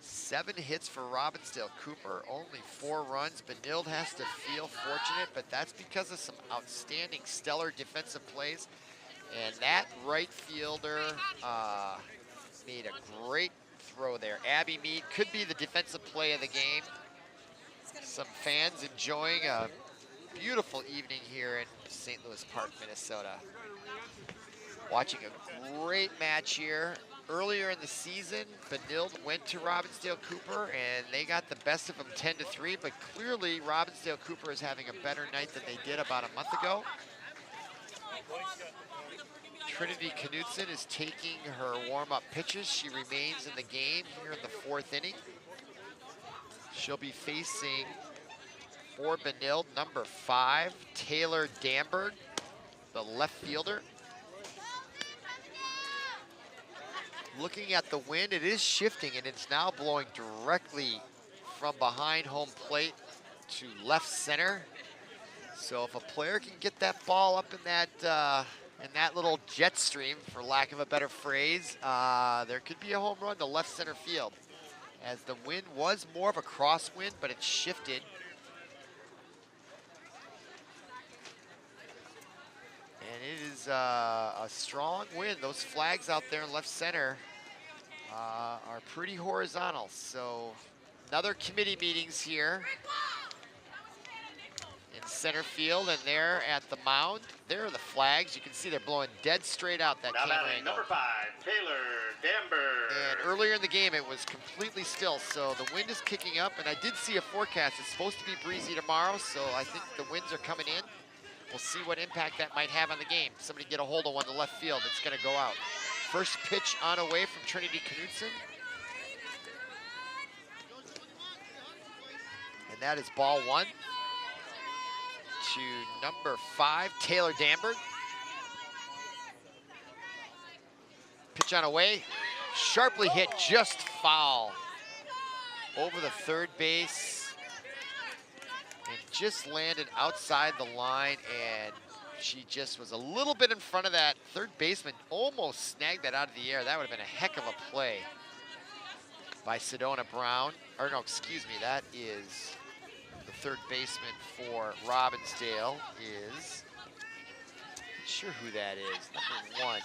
7 hits for Robbinsdale Cooper, only 4 runs. Benilde has to feel fortunate, but that's because of some outstanding, stellar defensive plays. And that right fielder made a great throw there. Abby Mead could be the defensive play of the game. Some fans enjoying a beautiful evening here in St. Louis Park, Minnesota. Watching a great match here. Earlier in the season, Benilde went to Robbinsdale Cooper, and they got the best of them 10-3, but clearly Robbinsdale Cooper is having a better night than they did about a month ago. Trinity Knudsen is taking her warm-up pitches. She remains in the game here in the 4th inning. She'll be facing, for Benilde, number 5, Taylor Damberg, the left fielder. Looking at the wind, it is shifting, and it's now blowing directly from behind home plate to left center. So if a player can get that ball up in that little jet stream, for lack of a better phrase, there could be a home run to left center field, as the wind was more of a crosswind, but it shifted. And it is a strong wind. Those flags out there in left center are pretty horizontal. So another committee meetings here in center field, and they're at the mound. There are the flags. You can see they're blowing dead straight out that Now camera batting angle. number 5, Taylor Danberg. And earlier in the game, it was completely still, so the wind is kicking up, and I did see a forecast. It's supposed to be breezy tomorrow, so I think the winds are coming in. We'll see what impact that might have on the game. Somebody get a hold of one to left field. It's going to go out. First pitch on away from Trinity Knudsen. And that is ball 1 to number 5, Taylor Danberg. Pitch on away, sharply hit, just foul. Over the third base. And just landed outside the line, and she just was a little bit in front of that third baseman, almost snagged that out of the air. That would have been a heck of a play by Sedona Brown. Or no, excuse me, that is the third baseman for Robbinsdale is, not sure who that is, number 1.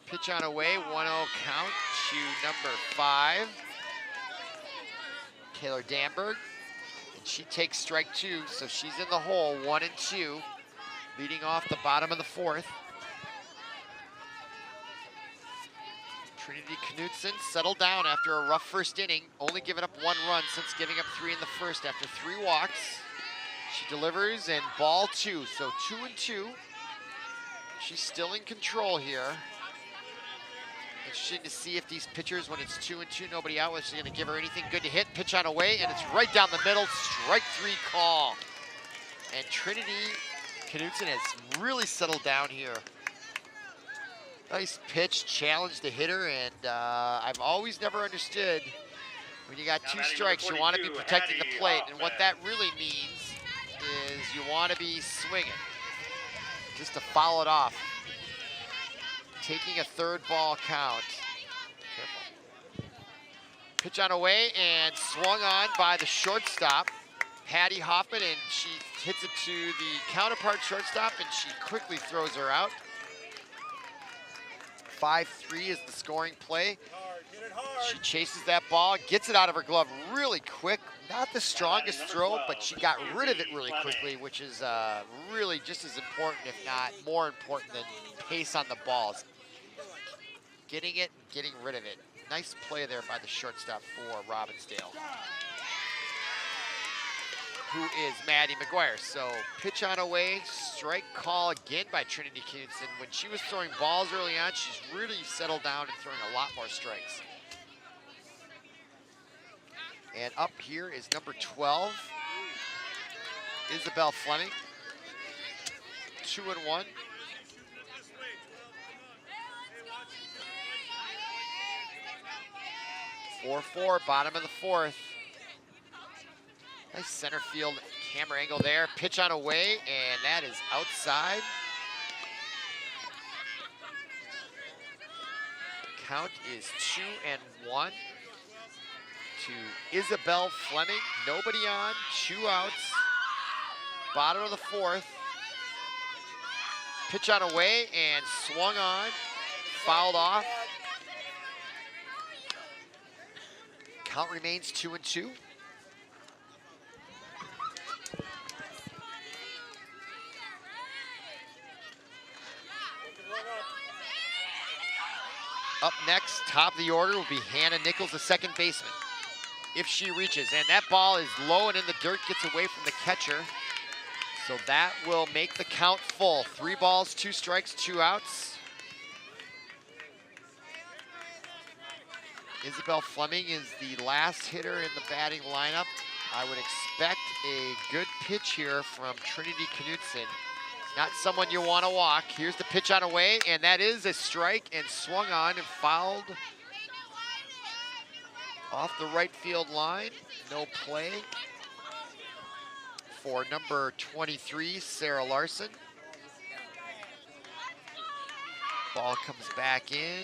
Pitch on away, 1-0 count to number 5, Taylor Danberg. And she takes strike 2, so she's in the hole, 1-2, leading off the bottom of the 4th. Trinity Knudsen settled down after a rough first inning, only giving up 1 run since giving up 3 in the first after 3 walks. She delivers, and ball 2, so 2-2. She's still in control here. Interesting to see if these pitchers, when it's 2-2, nobody out, is going to give her anything good to hit. Pitch on away, and it's right down the middle. Strike 3 call. And Trinity Knudsen has really settled down here. Nice pitch, challenge the hitter, and I've always never understood when you got 2 strikes, you want to be protecting the plate, and what that really means is you want to be swinging, just to foul it off. Taking a 3rd ball count. Careful. Pitch on away and swung on by the shortstop, Patty Hoffman, and she hits it to the counterpart shortstop, and she quickly throws her out. 5-3 is the scoring play. She chases that ball, gets it out of her glove really quick. Not the strongest throw, but she got rid of it really quickly, which is really just as important, if not more important, than pace on the balls. Getting it and getting rid of it. Nice play there by the shortstop for Robbinsdale, who is Maddie McGuire. So pitch on away, strike call again by Trinity Knudsen. When she was throwing balls early on, she's really settled down and throwing a lot more strikes. And up here is number 12, Isabel Fleming. 2-1. Four, bottom of the 4th. Nice center field camera angle there. Pitch on away, and that is outside. Count is 2-1 to Isabel Fleming. Nobody on, 2 outs. Bottom of the 4th. Pitch on away and swung on, fouled off. Count remains 2-2. Up next, top of the order, will be Hannah Nichols, the second baseman, if she reaches. And that ball is low and in the dirt, gets away from the catcher. So that will make the count full. 3 balls, 2 strikes, 2 outs. Isabel Fleming is the last hitter in the batting lineup. I would expect a good pitch here from Trinity Knudsen. Not someone you want to walk. Here's the pitch on away, and that is a strike, and swung on and fouled off the right field line. No play for number 23, Sarah Larson. Ball comes back in.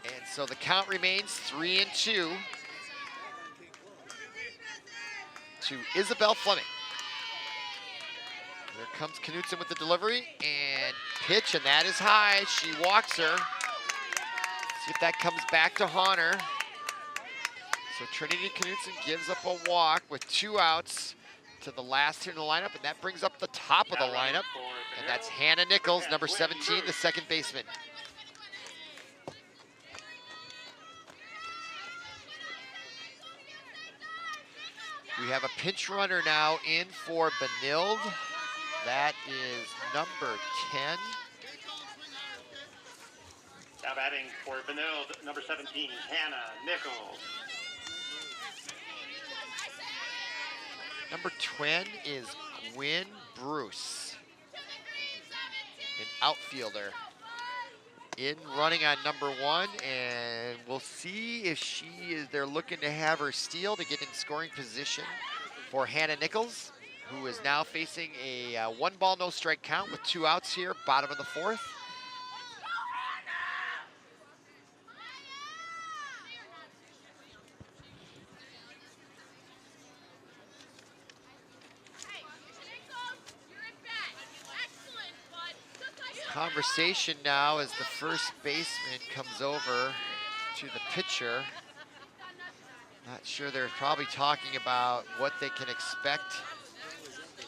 And so the count remains 3-2 to Isabel Fleming. There comes Knudsen with the delivery and pitch, and that is high. She walks her. See if that comes back to haunt her. So Trinity Knudsen gives up a walk with 2 outs to the last here in the lineup, and that brings up the top of the lineup. And that's Hannah Nichols, number 17, the second baseman. We have a pinch runner now in for Benilde. That is number 10. Now batting for Benilde, number 17, Hannah Nichols. Number 10 is Gwyn Bruce, an outfielder. In running on number 1, and we'll see if they're looking to have her steal to get in scoring position for Hannah Nichols, who is now facing a 1-ball, no strike count with 2 outs here, bottom of the 4th. Conversation now as the first baseman comes over to the pitcher. Not sure, they're probably talking about what they can expect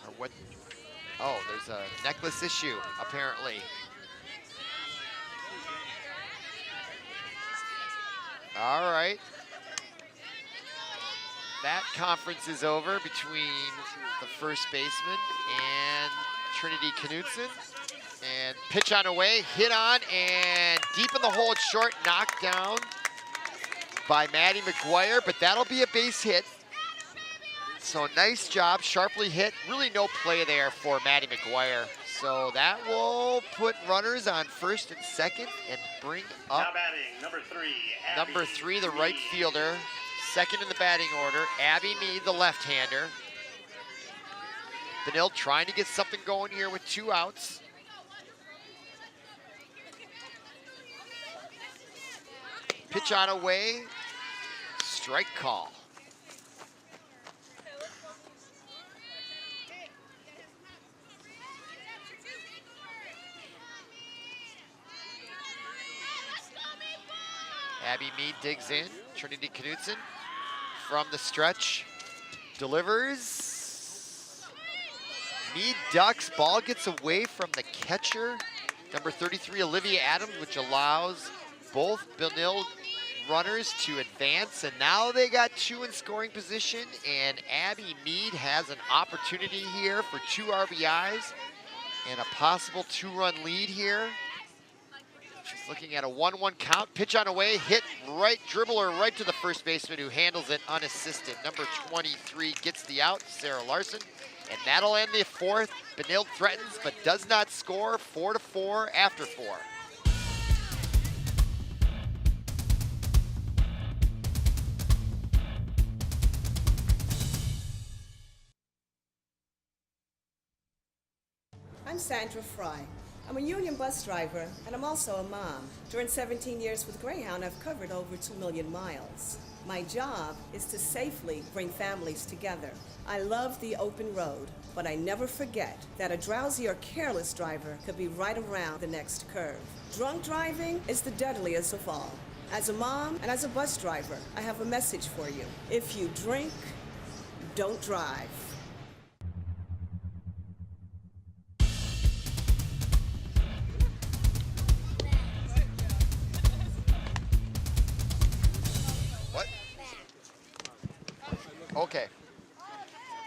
or what. Oh, there's a necklace issue apparently. All right. That conference is over between the first baseman and Trinity Knudsen. And pitch on away, hit on, and deep in the hole, it's short, knocked down by Maddie McGuire, but that'll be a base hit. So nice job, sharply hit. Really no play there for Maddie McGuire. So that will put runners on first and second and bring up Now batting, number 3, the right fielder. Second in the batting order, Abby Mead, the left-hander. Benilde trying to get something going here with 2 outs. Pitch on away, strike call. Abby Mead digs in, Trinity Knudsen from the stretch, delivers. Mead ducks, ball gets away from the catcher, number 33, Olivia Adams, which allows both Benilde runners to advance, and now they got 2 in scoring position, and Abby Mead has an opportunity here for 2 RBIs and a possible 2-run lead here. She's looking at a 1-1 count, pitch on away, hit right, dribbler right to the first baseman who handles it unassisted. Number 23 gets the out, Sarah Larson, and that'll end the 4th. Benilde threatens but does not score, 4-4 after 4. I'm Sandra Fry. I'm a union bus driver, and I'm also a mom. During 17 years with Greyhound, I've covered over 2 million miles. My job is to safely bring families together. I love the open road, but I never forget that a drowsy or careless driver could be right around the next curve. Drunk driving is the deadliest of all. As a mom and as a bus driver, I have a message for you. If you drink, don't drive. Okay.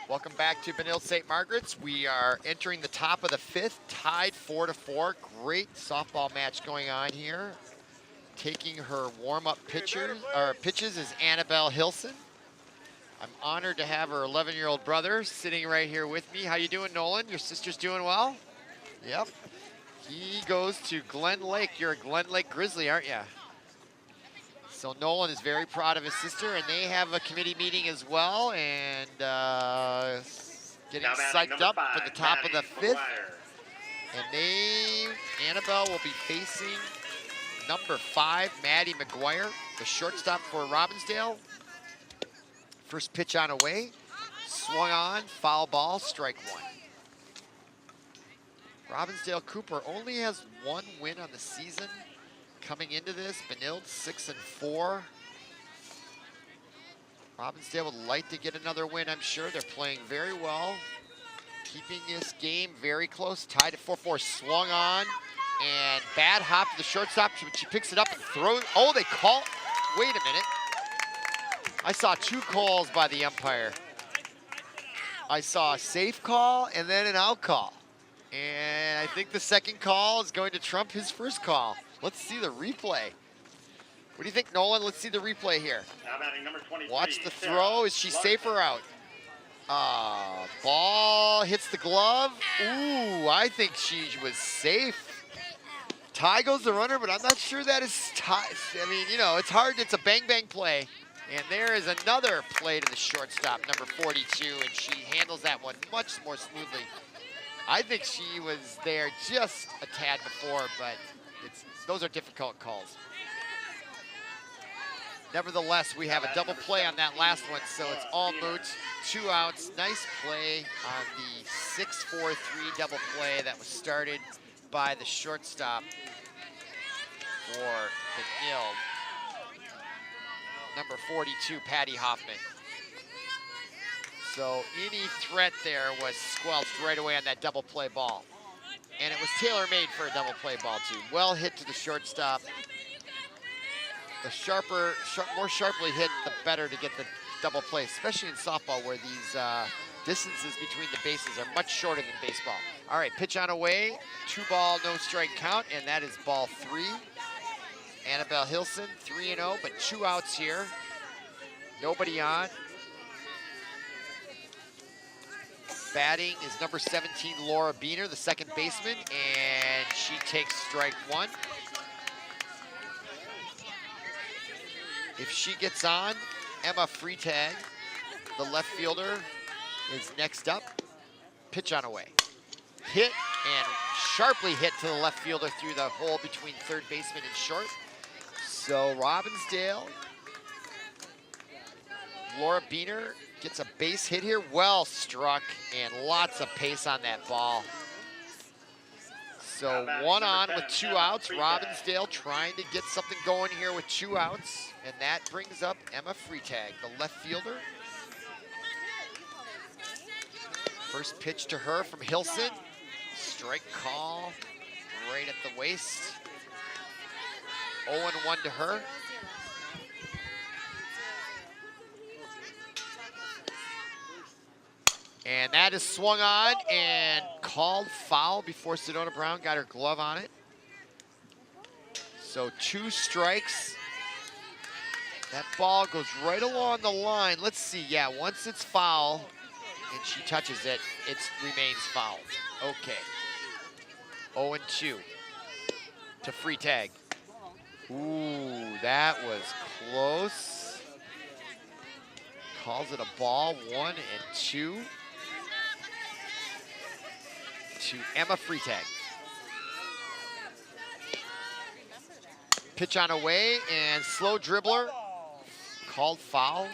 Welcome back to Benilde St. Margaret's. We are entering the top of the 5th, tied 4-4. Great softball match going on here. Taking her warm-up pitches is Annabelle Hilson. I'm honored to have her 11-year-old brother sitting right here with me. How you doing, Nolan? Your sister's doing well? Yep. He goes to Glen Lake. You're a Glen Lake Grizzly, aren't you? So Nolan is very proud of his sister, and they have a committee meeting as well, and getting psyched up for the top of the 5th. And Annabelle will be facing number 5, Maddie McGuire, the shortstop for Robbinsdale. First pitch on away, swung on, foul ball, strike 1. Robbinsdale Cooper only has 1 win on the season coming into this. Benilde 6-4. Robbinsdale would like to get another win, I'm sure. They're playing very well, keeping this game very close. Tied at 4-4, swung on, and bad hop to the shortstop, but she picks it up and throws. Oh, they call. Wait a minute. I saw 2 calls by the umpire. I saw a safe call and then an out call. And I think the second call is going to trump his first call. Let's see the replay. What do you think, Nolan? Let's see the replay here. Now batting number 23. Watch the throw. Is she safe or out? Ball hits the glove. Ooh, I think she was safe. Tie goes the runner, but I'm not sure that is tie. I mean, you know, it's hard. It's a bang-bang play. And there is another play to the shortstop, number 42, and she handles that one much more smoothly. I think she was there just a tad before, but those are difficult calls. Nevertheless, we have a double play on that last one, so it's all moot. 2 outs. Nice play on the 6-4-3 double play that was started by the shortstop for Benilde. Number 42, Patty Hoffman. So any threat there was squelched right away on that double play ball. And it was tailor-made for a double play ball too. Well hit to the shortstop. The more sharply hit, the better to get the double play, especially in softball where these distances between the bases are much shorter than baseball. All right, pitch on away, 2-ball, no strike count, and that is ball 3. Annabelle Hilson, 3-0, but 2 outs here. Nobody on. Batting is number 17, Laura Beener, the second baseman, and she takes strike 1. If she gets on, Emma Freitag, the left fielder, is next up. Pitch on away. Hit and sharply hit to the left fielder through the hole between third baseman and short. So Robbinsdale, Laura Beener gets a base hit here. Well struck and lots of pace on that ball. So 1 on with 2 outs. Robbinsdale trying to get something going here with 2 outs. And that brings up Emma Freitag, the left fielder. First pitch to her from Hilson. Strike call right at the waist. 0-1 to her. And that is swung on and called foul before Sedona Brown got her glove on it. So 2 strikes. That ball goes right along the line. Let's see, yeah, once it's foul and she touches it, it remains foul. Okay. 0-2 to Freitag. Ooh, that was close. Calls it a ball, 1-2 to Emma Freitag. Pitch on away and slow dribbler. Called foul.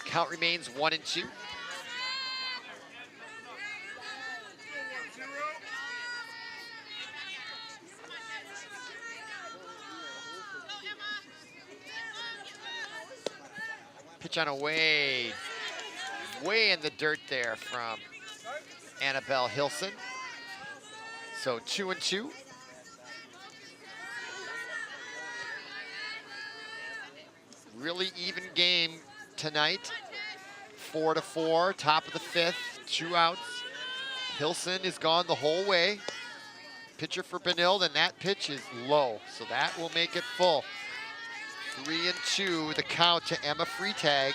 Count remains 1-2. Pitch on away. Way in the dirt there from Annabelle Hilson. So 2-2. Really even game tonight. 4-4, top of the 5th, 2 outs. Hilson is gone the whole way. Pitcher for Benilde, and that pitch is low, so that will make it full. 3-2, the count to Emma Freitag.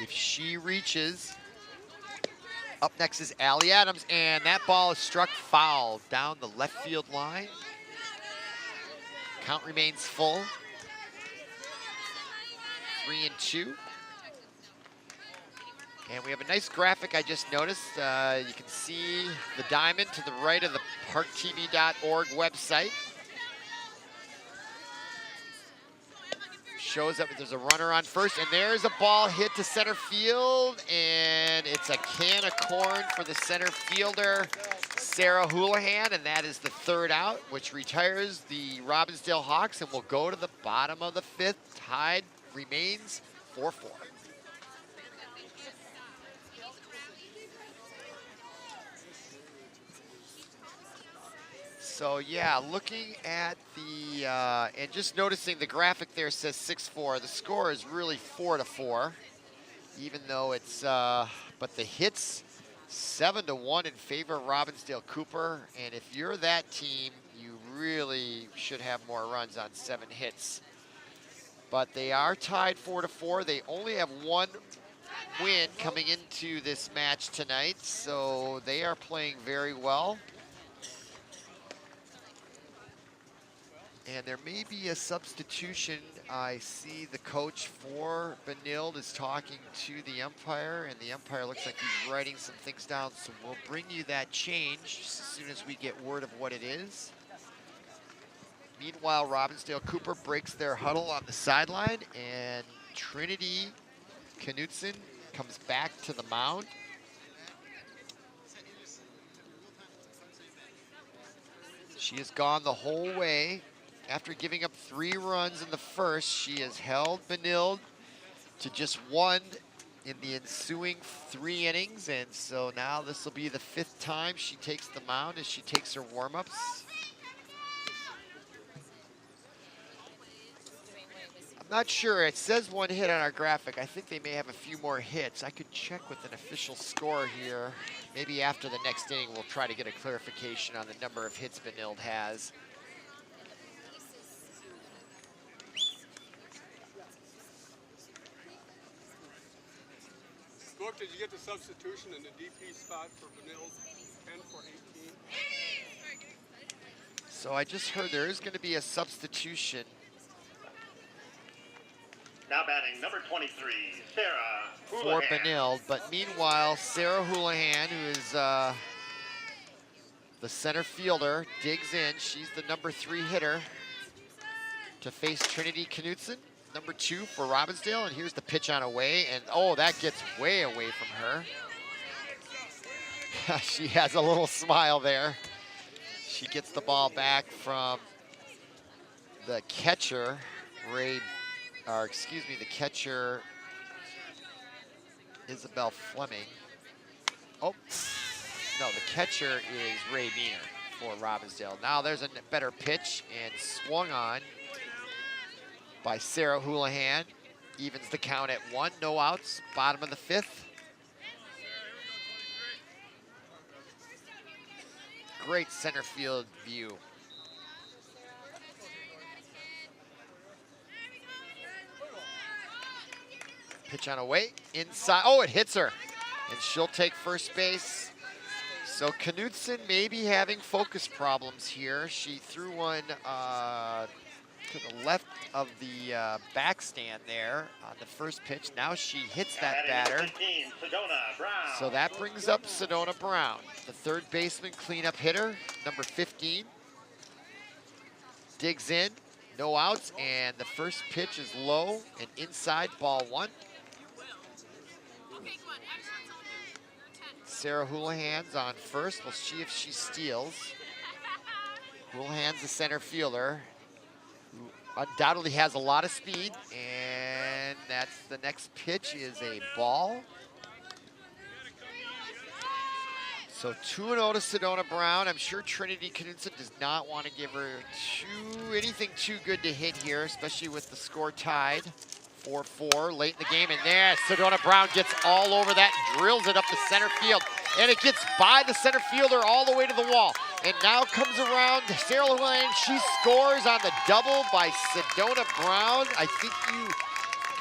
If she reaches, up next is Allie Adams, and that ball is struck foul down the left field line. Count remains full. 3-2. And we have a nice graphic I just noticed. You can see the diamond to the right of the ParkTV.org website. shows up. There's a runner on first, and there's a ball hit to center field, and it's a can of corn for the center fielder, Sarah Houlihan, and that is the third out, which retires the Robbinsdale Hawks, and will go to the bottom of the fifth. Tied remains 4-4. So yeah, looking at the, and just noticing the graphic there says 6-4. The score is really 4-4, even though it's, but the hits 7-1 in favor of Robbinsdale Cooper. And if you're that team, you really should have more runs on 7 hits. But they are tied 4-4. They only have one win coming into this match tonight, so they are playing very well. And there may be a substitution. I see the coach for Benilde is talking to the umpire, and the umpire looks like he's writing some things down. So we'll bring you that change as soon as we get word of what it is. Meanwhile, Robbinsdale Cooper breaks their huddle on the sideline, and Trinity Knutson comes back to the mound. She has gone the whole way. After giving up 3 runs in the first, she has held Benilde to just 1 in the ensuing 3 innings. And so now this will be the 5th time she takes the mound as she takes her warm-ups. I'm not sure. It says 1 hit on our graphic. I think they may have a few more hits. I could check with an official score here. Maybe after the next inning, we'll try to get a clarification on the number of hits Benilde has. Look, did you get the substitution in the DP spot for Benilde, 10 for 18? So I just heard there is going to be a substitution. Now batting number 23, Sarah For Houlihan. Benilde, but meanwhile, Sarah Houlihan, who is the center fielder, digs in. She's the number 3 hitter to face Trinity Knutson. Number 2 for Robbinsdale, and here's the pitch on away, and oh, that gets way away from her. She has a little smile there. She gets the ball back from the catcher, the catcher, Isabel Fleming. Oh, no, the catcher is Ray Beener for Robbinsdale. Now there's a better pitch, and swung on by Sarah Houlihan. Evens the count at 1, no outs, bottom of the 5th. Great center field view. Pitch on away, inside, oh, it hits her. And she'll take first base. So Knutson may be having focus problems here. She threw one to the left of the backstand there on the first pitch. Now she hits that batter. So that brings up Sedona Brown, the third baseman cleanup hitter, number 15. Digs in, no outs, and the first pitch is low and inside, ball 1. Sarah Houlihan's on first. We'll see if she steals. Houlihan's the center fielder, who undoubtedly has a lot of speed, and that's the next pitch is a ball. So 2-0 to Sedona Brown. I'm sure Trinity Knutson does not want to give her anything too good to hit here, especially with the score tied. 4-4 late in the game, and there, Sedona Brown gets all over that and drills it up the center field. And it gets by the center fielder all the way to the wall. And now comes around Sarah Houlihan. She scores on the double by Sedona Brown. I think you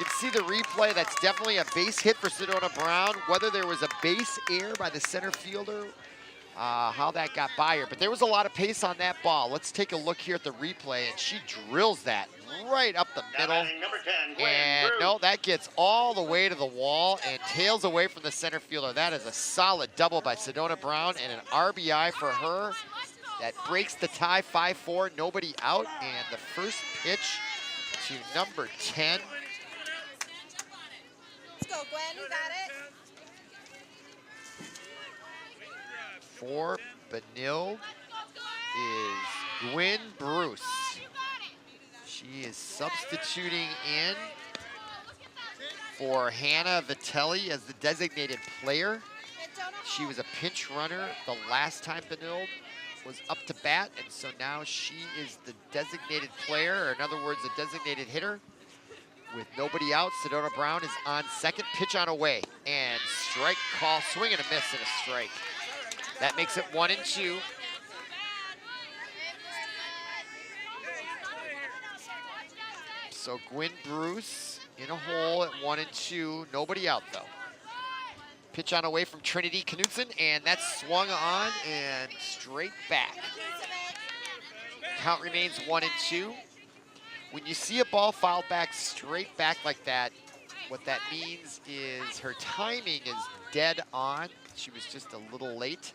can see the replay. That's definitely a base hit for Sedona Brown. Whether there was a base error by the center fielder, how that got by her. But there was a lot of pace on that ball. Let's take a look here at the replay, and she drills that right up the middle. And no, that gets all the way to the wall and tails away from the center fielder. That is a solid double by Sedona Brown and an RBI for her. That breaks the tie, 5-4, nobody out. And the first pitch to number 10. Let's go, Gwen. You got it. For Benilde is Gwen Bruce. She is substituting in for Hannah Vitelli as the designated player. She was a pinch runner the last time Benilde was up to bat, and so now she is the designated player, or in other words, the designated hitter. With nobody out, Sedona Brown is on second, pitch on away, and strike call, swing and a miss and a strike. That makes it 1-2. So Gwen Bruce in a hole at 1-2, nobody out though. Pitch on away from Trinity Knudsen, and that's swung on and straight back. Count remains 1-2. When you see a ball fouled back straight back like that, what that means is her timing is dead on. She was just a little late.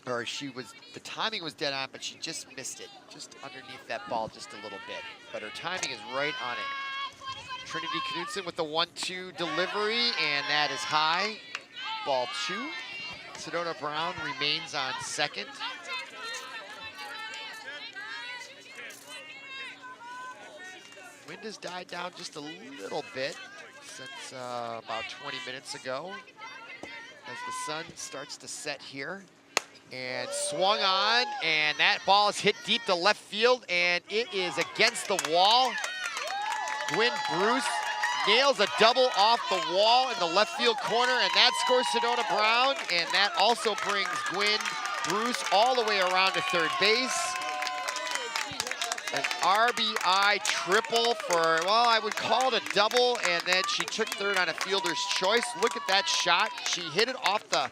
Or the timing was dead on, but she just missed it. Just underneath that ball just a little bit. But her timing is right on it. Trinity Knudsen with the 1-2 delivery, and that is high. Ball 2. Sedona Brown remains on second. Wind has died down just a little bit since about 20 minutes ago as the sun starts to set here. And swung on, and that ball is hit deep to left field, and it is against the wall. Gwen Bruce nails a double off the wall in the left field corner, and that scores Sedona Brown, and that also brings Gwen Bruce all the way around to third base. An RBI triple for, well, I would call it a double, and then she took third on a fielder's choice. Look at that shot. She hit it off the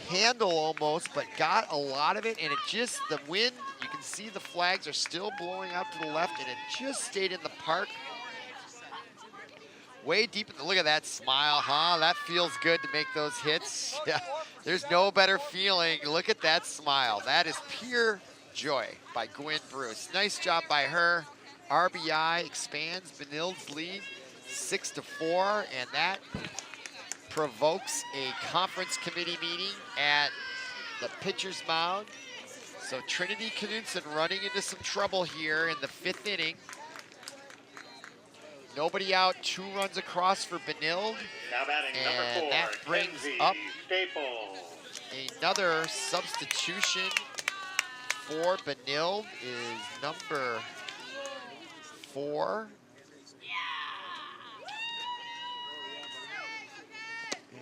handle almost, but got a lot of it, and it just, the wind, you can see the flags are still blowing out to the left, and it just stayed in the park. Way deep in the, look at that smile, huh? That feels good to make those hits. Yeah, there's no better feeling. Look at that smile. That is pure joy by Gwen Bruce. Nice job by her. RBI expands Benilde's lead 6-4, and that provokes a conference committee meeting at the pitcher's mound. So Trinity Knudsen running into some trouble here in the 5th inning. Nobody out, 2 runs across for Benilde. Now batting and number 4, that brings Kenzie up Staples. another substitution for Benilde is number 4.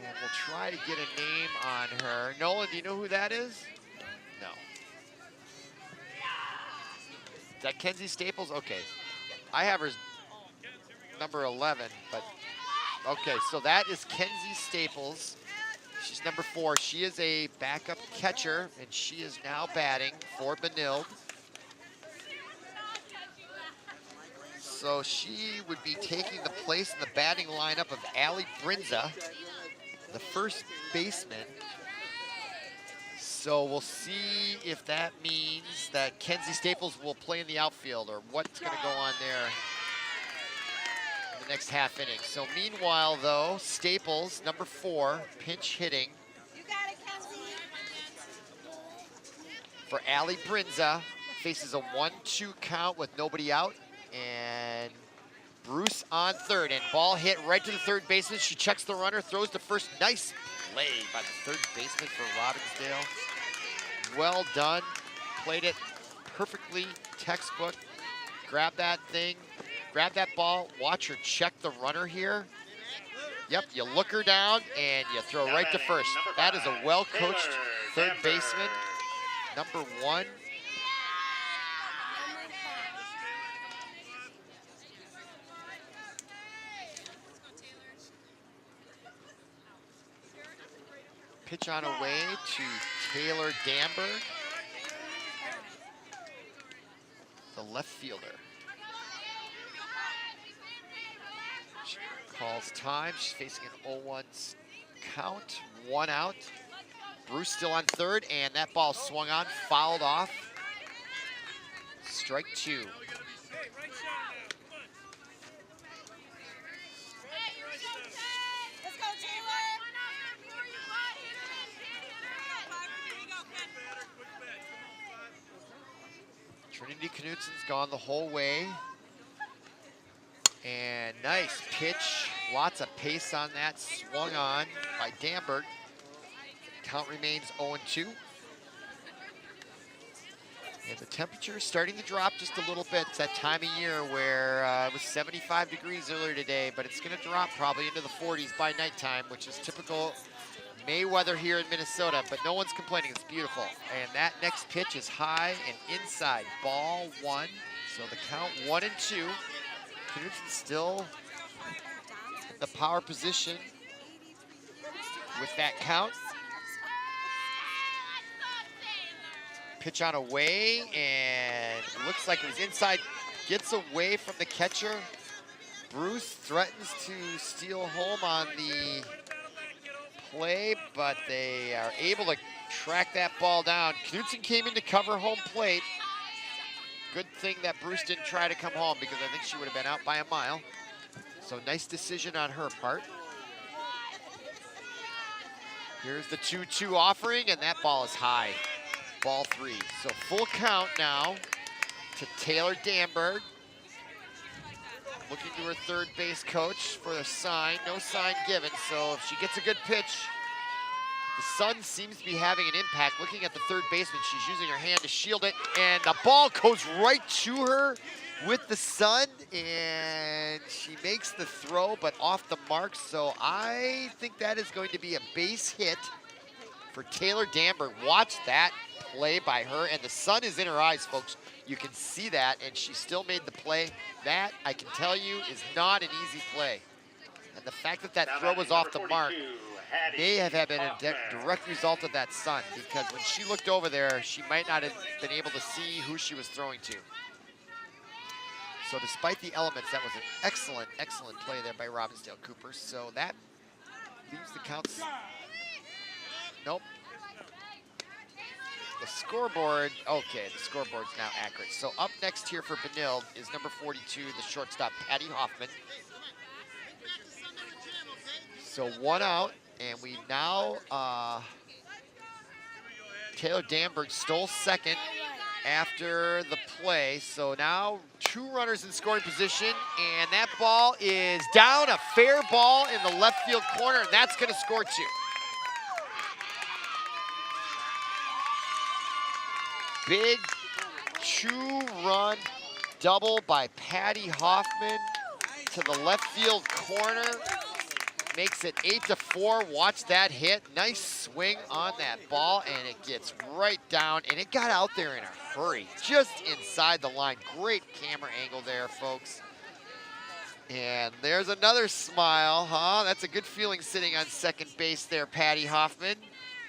And we'll try to get a name on her. Nolan, do you know who that is? No. Is that Kenzie Staples? Okay. I have her as number 11, but okay, so that is Kenzie Staples. She's number 4. She is a backup catcher, and she is now batting for Benilde. So she would be taking the place in the batting lineup of Allie Brinza, the first baseman. So we'll see if that means that Kenzie Staples will play in the outfield or what's going to go on there in the next half inning. So meanwhile, though, Staples, number 4, pinch hitting for Allie Brinza, faces a 1-2 count with nobody out, and Bruce on third, and ball hit right to the third baseman. She checks the runner, throws to first. Nice play by the third baseman for Robbinsdale. Well done. Played it perfectly, textbook. Grab that thing, grab that ball, watch her check the runner here. Yep, you look her down and you throw right to first. That is a well-coached third baseman. Number 1. Pitch on away to Taylor Damber, the left fielder. She calls time. She's facing an 0-1 count, 1 out. Bruce still on third, and that ball swung on, fouled off. Strike 2. Let's go, Taylor. Trinity Knutsen's gone the whole way. And nice pitch. Lots of pace on that. Swung on by Damberg. Count remains 0-2. And the temperature is starting to drop just a little bit. It's that time of year where it was 75 degrees earlier today, but it's going to drop probably into the 40s by nighttime, which is typical May weather here in Minnesota, but no one's complaining. It's beautiful. And that next pitch is high and inside. Ball 1. So the count 1-2. Knutsen still the power position with that count. Pitch on away, and looks like it was inside. Gets away from the catcher. Bruce threatens to steal home on the play, but they are able to track that ball down. Knutsen came in to cover home plate. Good thing that Bruce didn't try to come home, because I think she would have been out by a mile. So nice decision on her part. Here's the 2-2 offering, and that ball is high. Ball 3. So full count now to Taylor Damberg. Looking to her third base coach for a sign. No sign given, so if she gets a good pitch, the sun seems to be having an impact. Looking at the third baseman, she's using her hand to shield it, and the ball goes right to her with the sun, and she makes the throw, but off the mark. So I think that is going to be a base hit for Taylor Damberg. Watch that play by her, and the sun is in her eyes, folks. You can see that, and she still made the play. That, I can tell you, is not an easy play. And the fact that that throw was off the mark may have been a direct result of that sun, because when she looked over there, she might not have been able to see who she was throwing to. So despite the elements, that was an excellent, excellent play there by Robbinsdale Cooper. So that leaves the counts. Nope. The scoreboard, okay, the scoreboard's now accurate. So up next here for Benilde is number 42, the shortstop, Patty Hoffman. So 1 out, and we now, Taylor Damberg stole second after the play. So now 2 runners in scoring position, and that ball is down, a fair ball in the left field corner, and that's gonna score 2. Big 2-run double by Patty Hoffman to the left field corner. Makes it 8-4. Watch that hit. Nice swing on that ball, and it gets right down, and it got out there in a hurry, just inside the line. Great camera angle there, folks. And there's another smile, huh? That's a good feeling sitting on second base there, Patty Hoffman.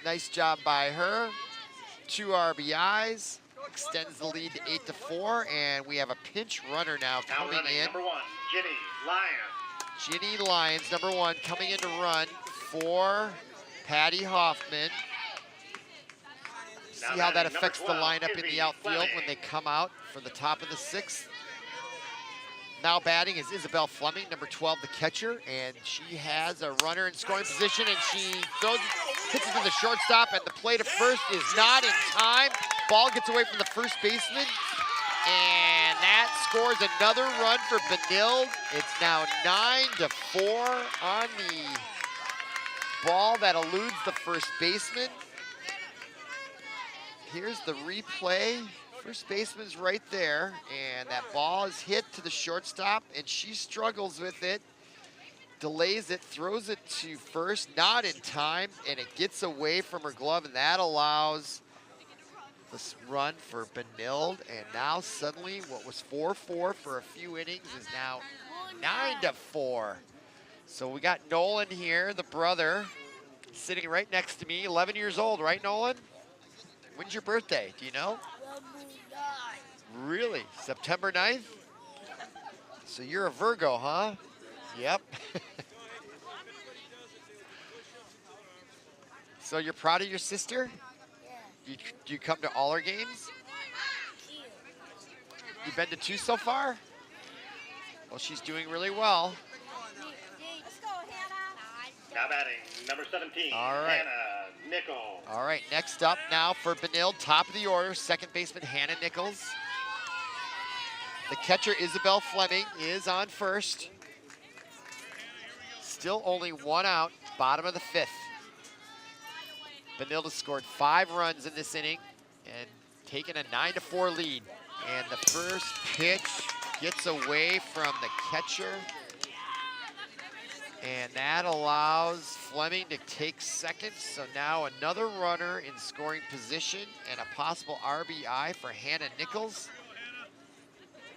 Nice job by her. 2 RBIs, extends the lead to 8-4, and we have a pinch runner now coming in. Number 1, Ginny Lyons. Ginny Lyons, number 1, coming in to run for Patty Hoffman. See how that affects the lineup in the outfield when they come out for the top of the 6th. Now batting is Isabel Fleming, number 12, the catcher, and she has a runner in scoring position, and she hits it to the shortstop, and the play to first is not in time. Ball gets away from the first baseman, and that scores another run for Benilde. It's now 9-4 on the ball that eludes the first baseman. Here's the replay. First baseman's right there, and that ball is hit to the shortstop, and she struggles with it, delays it, throws it to first, not in time, and it gets away from her glove, and that allows this run for Benilde. And now suddenly what was 4-4 for a few innings is now 9-4. So we got Nolan here, the brother, sitting right next to me, 11 years old, right, Nolan? When's your birthday? Do you know? Really? September 9th? So you're a Virgo, huh? Yep. So you're proud of your sister? Do you come to all her games? You've been to 2 so far? Well, she's doing really well. Let's go, Hannah. Now batting, number 17, All right. Hannah Nichols. All right, next up now for Benilde, top of the order, second baseman Hannah Nichols. The catcher, Isabel Fleming, is on first. Still only 1 out, bottom of the 5th. Benilde has scored 5 runs in this inning and taken a 9-4 lead. And the first pitch gets away from the catcher. And that allows Fleming to take second. So now another runner in scoring position and a possible RBI for Hannah Nichols.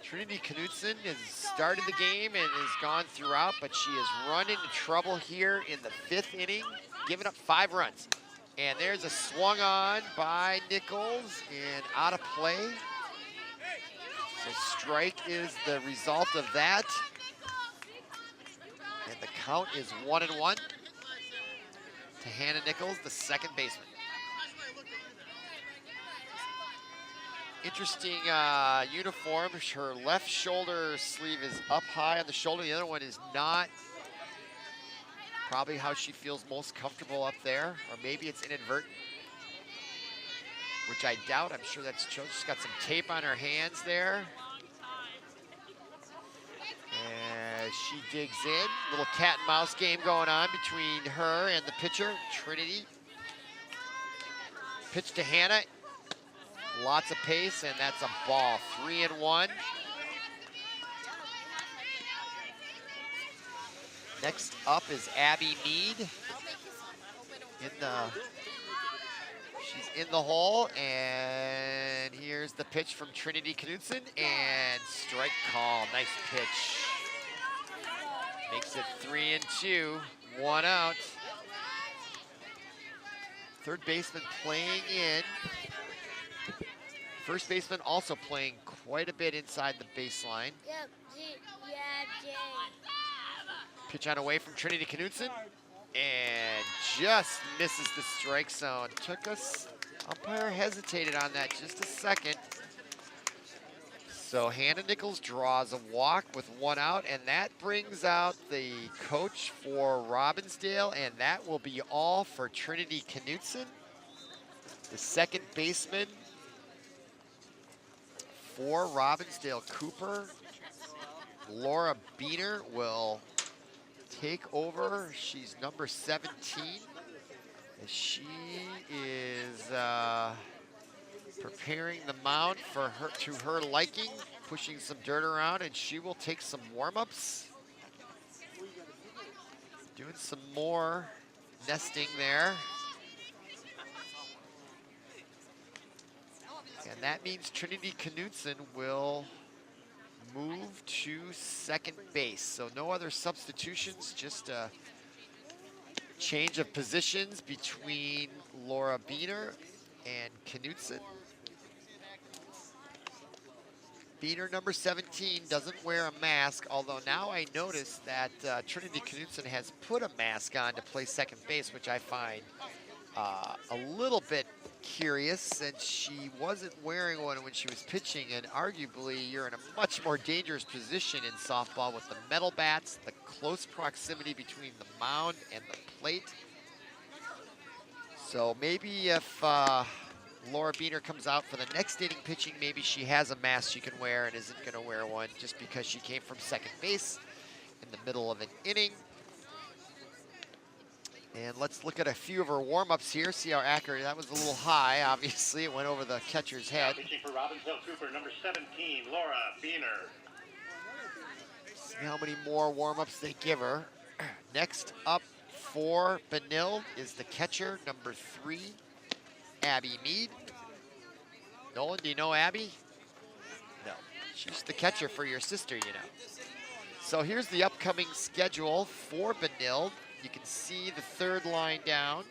Trinity Knudsen has started the game and has gone throughout, but she has run into trouble here in the 5th inning, giving up 5 runs. And there's a swung on by Nichols and out of play. So strike is the result of that. And the count is 1-1 to Hannah Nichols, the second baseman. Interesting uniform. Her left shoulder sleeve is up high on the shoulder. The other one is not. Probably how she feels most comfortable up there, or maybe it's inadvertent, which I doubt. I'm sure that's true. She's got some tape on her hands there. And she digs in. Little cat and mouse game going on between her and the pitcher, Trinity. Pitch to Hannah. Lots of pace, and that's a ball. 3-1. Next up is Abby Mead. She's in the hole, and here's the pitch from Trinity Knudsen, and strike call. Nice pitch. Makes it 3-2, 1 out. Third baseman playing in. First baseman also playing quite a bit inside the baseline. Yep, Jay. Pitch on away from Trinity Knudsen, and just misses the strike zone. Umpire hesitated on that just a second. So Hannah Nichols draws a walk with 1 out, and that brings out the coach for Robbinsdale, and that will be all for Trinity Knudsen. The second baseman for Robbinsdale Cooper, Laura Beener, will take over. She's number 17. She is preparing the mound for her to her liking, pushing some dirt around, and she will take some warm-ups. Doing some more nesting there. And that means Trinity Knudsen will move to second base. So no other substitutions, just a change of positions between Laura Beener and Knudsen. Beener, number 17, doesn't wear a mask, although now I notice that Trinity Knudsen has put a mask on to play second base, which I find a little bit curious, since she wasn't wearing one when she was pitching, and arguably you're in a much more dangerous position in softball with the metal bats, the close proximity between the mound and the plate. So maybe if Laura Beener comes out for the next inning pitching, maybe she has a mask she can wear and isn't going to wear one just because she came from second base in the middle of an inning. And let's look at a few of her warm-ups here, see how accurate. That was a little high, obviously. It went over the catcher's head. Pitching for Robbinsdale Cooper, number 17, Laura Beener. See how many more warm-ups they give her. Next up for Benilde is the catcher, number 3, Abby Mead. Nolan, do you know Abby? No. She's the catcher for your sister, you know. So here's the upcoming schedule for Benilde. You can see the third line down.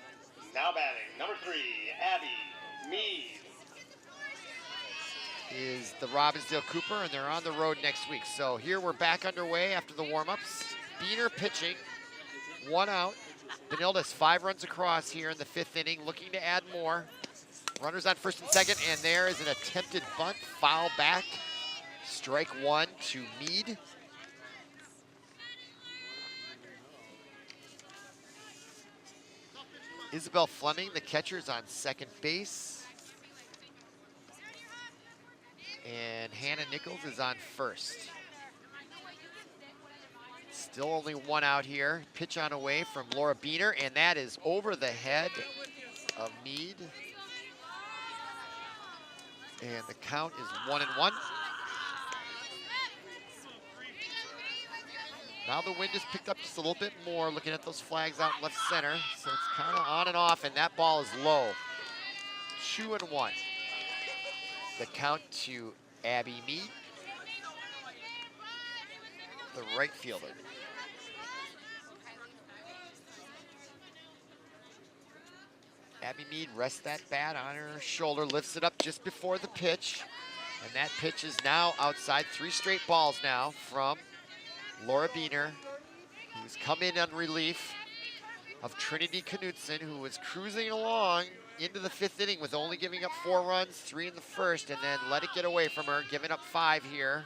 Now batting, number 3, Abby Mead. Is the Robbinsdale Cooper, and they're on the road next week. So here we're back underway after the warm-ups. Beener pitching, 1 out. Benilde has 5 runs across here in the 5th inning, looking to add more. Runners on first and second, and there is an attempted bunt, foul back. Strike one to Meade. Isabel Fleming, the catcher, is on second base. And Hannah Nichols is on first. Still only one out here. Pitch on away from Laura Beener, and that is over the head of Meade. And the count is 1-1. Now the wind has picked up just a little bit more, looking at those flags out in left center. So it's kind of on and off, and that ball is low. 2-1. The count to Abby Meade, the right fielder. Abby Meade rests that bat on her shoulder, lifts it up just before the pitch. And that pitch is now outside. 3 straight balls now from Laura Beener, who's come in on relief of Trinity Knudsen, who was cruising along into the 5th inning with only giving up 4 runs, 3 in the first, and then let it get away from her, giving up 5 here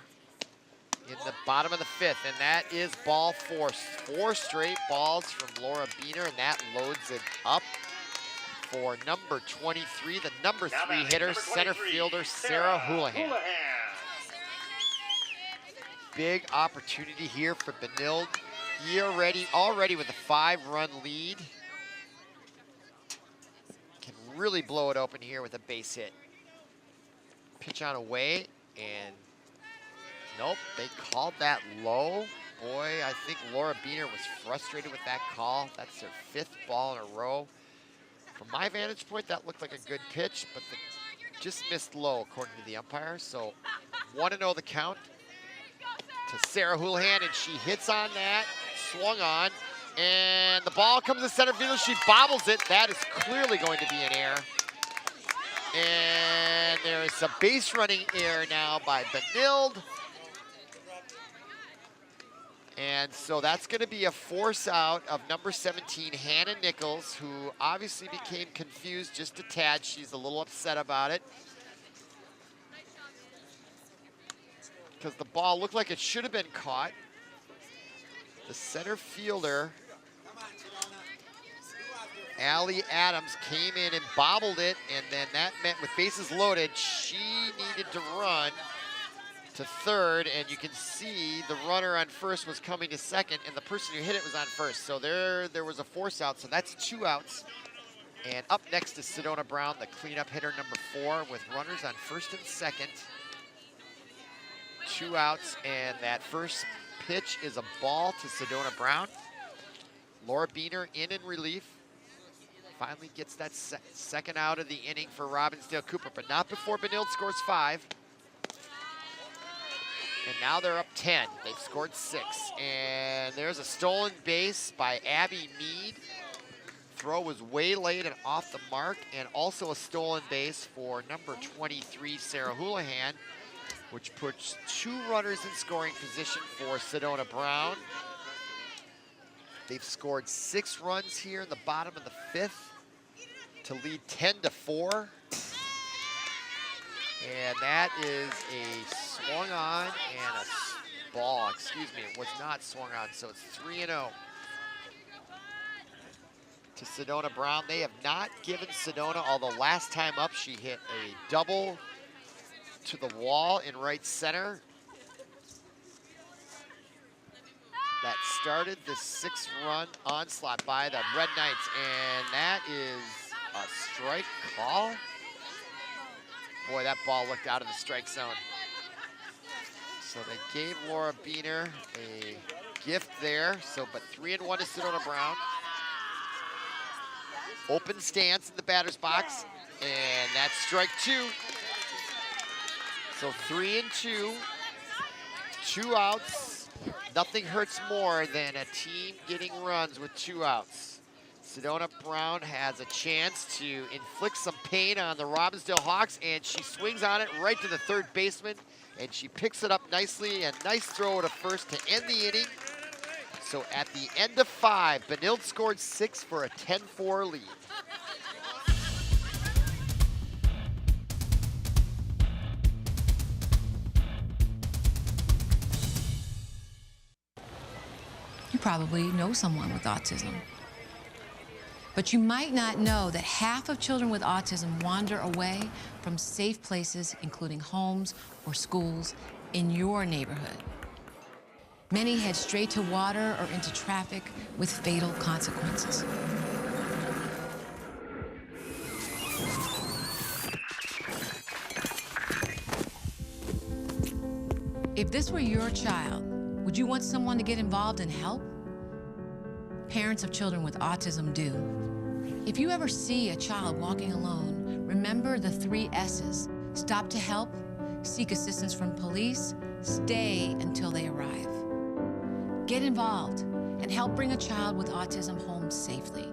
in the bottom of the 5th. And that is ball 4. 4 straight balls from Laura Beener, and that loads it up for number 23, the number 3 hitter, center fielder, Sarah Houlihan. Big opportunity here for Benilde. Already with a 5-run lead. Can really blow it open here with a base hit. Pitch on away, and nope, they called that low. Boy, I think Laura Beener was frustrated with that call. That's her 5th ball in a row. From my vantage point, that looked like a good pitch, but just missed low according to the umpire. So 1-0 the count to Sarah Houlihan, and she hits on that, swung on, and the ball comes to center field. She bobbles it. That is clearly going to be an error. And there is a base running error now by Benilde. And so that's going to be a force out of number 17, Hannah Nichols, who obviously became confused just a tad. She's a little upset about it, because the ball looked like it should have been caught. The center fielder, Allie Adams, came in and bobbled it, and then that meant with bases loaded, she needed to run to third, and you can see the runner on first was coming to second, and the person who hit it was on first. So there was a force out, so that's 2 outs. And up next is Sedona Brown, the cleanup hitter, number 4, with runners on first and second. 2 outs, and that first pitch is a ball to Sedona Brown. Laura Beener in relief. Finally gets that second out of the inning for Robbinsdale Cooper, but not before Benilde scores 5. And now they're up 10. They've scored 6. And there's a stolen base by Abby Meade. Throw was way late and off the mark. And also a stolen base for number 23, Sarah Houlihan, which puts 2 runners in scoring position for Sedona Brown. They've scored 6 runs here in the bottom of the 5th to lead 10-4. And that is a swung on and a ball. Excuse me, it was not swung on, so it's 3-0 to Sedona Brown. They have not given Sedona, although last time up she hit a double to the wall in right center. That started the 6-run onslaught by the Red Knights, and that is a strike call. Boy, that ball looked out of the strike zone. So they gave Laura Beener a gift there. So, but 3-1 to Sedona Brown. Open stance in the batter's box, and that's strike 2. So 3-2, 2 outs. Nothing hurts more than a team getting runs with 2 outs. Sedona Brown has a chance to inflict some pain on the Robbinsdale Hawks, and she swings on it right to the third baseman, and she picks it up nicely. A nice throw to first to end the inning. So at the end of 5, Benilde scored 6 for a 10-4 lead. You probably know someone with autism. But you might not know that half of children with autism wander away from safe places, including homes or schools in your neighborhood. Many head straight to water or into traffic with fatal consequences. If this were your child, would you want someone to get involved and help? Parents of children with autism do. If you ever see a child walking alone, remember the 3 S's. Stop to help, seek assistance from police, stay until they arrive. Get involved and help bring a child with autism home safely.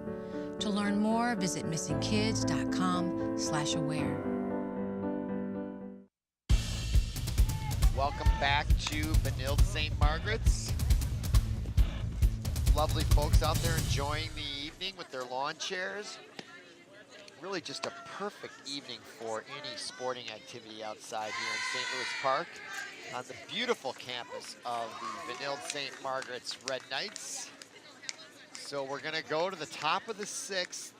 To learn more, visit missingkids.com/aware. Welcome back to Benilde St. Margaret's. Lovely folks out there enjoying the evening with their lawn chairs. Really just a perfect evening for any sporting activity outside here in St. Louis Park on the beautiful campus of the Benilde St. Margaret's Red Knights. So we're gonna go to the top of the 6th.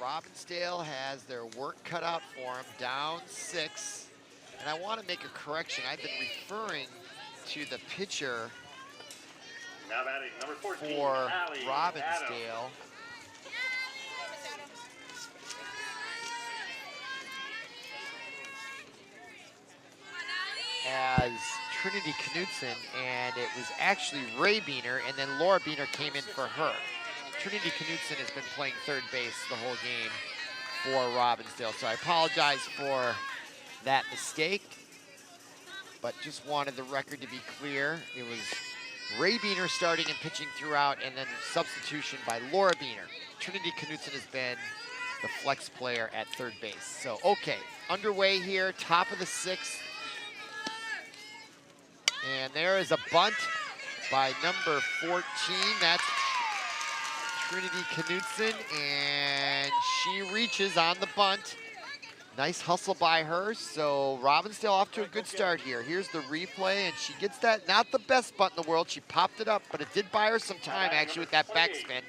Robbinsdale has their work cut out for them, down 6. And I want to make a correction. I've been referring to the pitcher Now batting, number 14, for Allie Robbinsdale. As Trinity Knudsen, and it was actually Ray Beener, and then Laura Beener came in for her. Trinity Knudsen has been playing third base the whole game for Robbinsdale, so I apologize for that mistake, but just wanted the record to be clear. It was Ray Beener starting and pitching throughout, and then substitution by Laura Beener. Trinity Knudsen has been the flex player at third base. So, okay, underway here, top of the 6th. And there is a bunt by number 14. That's Trinity Knudsen, and she reaches on the bunt. Nice hustle by her, so Robbinsdale off to a good start here. Here's the replay, and she gets that, not the best bunt in the world. She popped it up, but it did buy her some time, actually, with that backspin.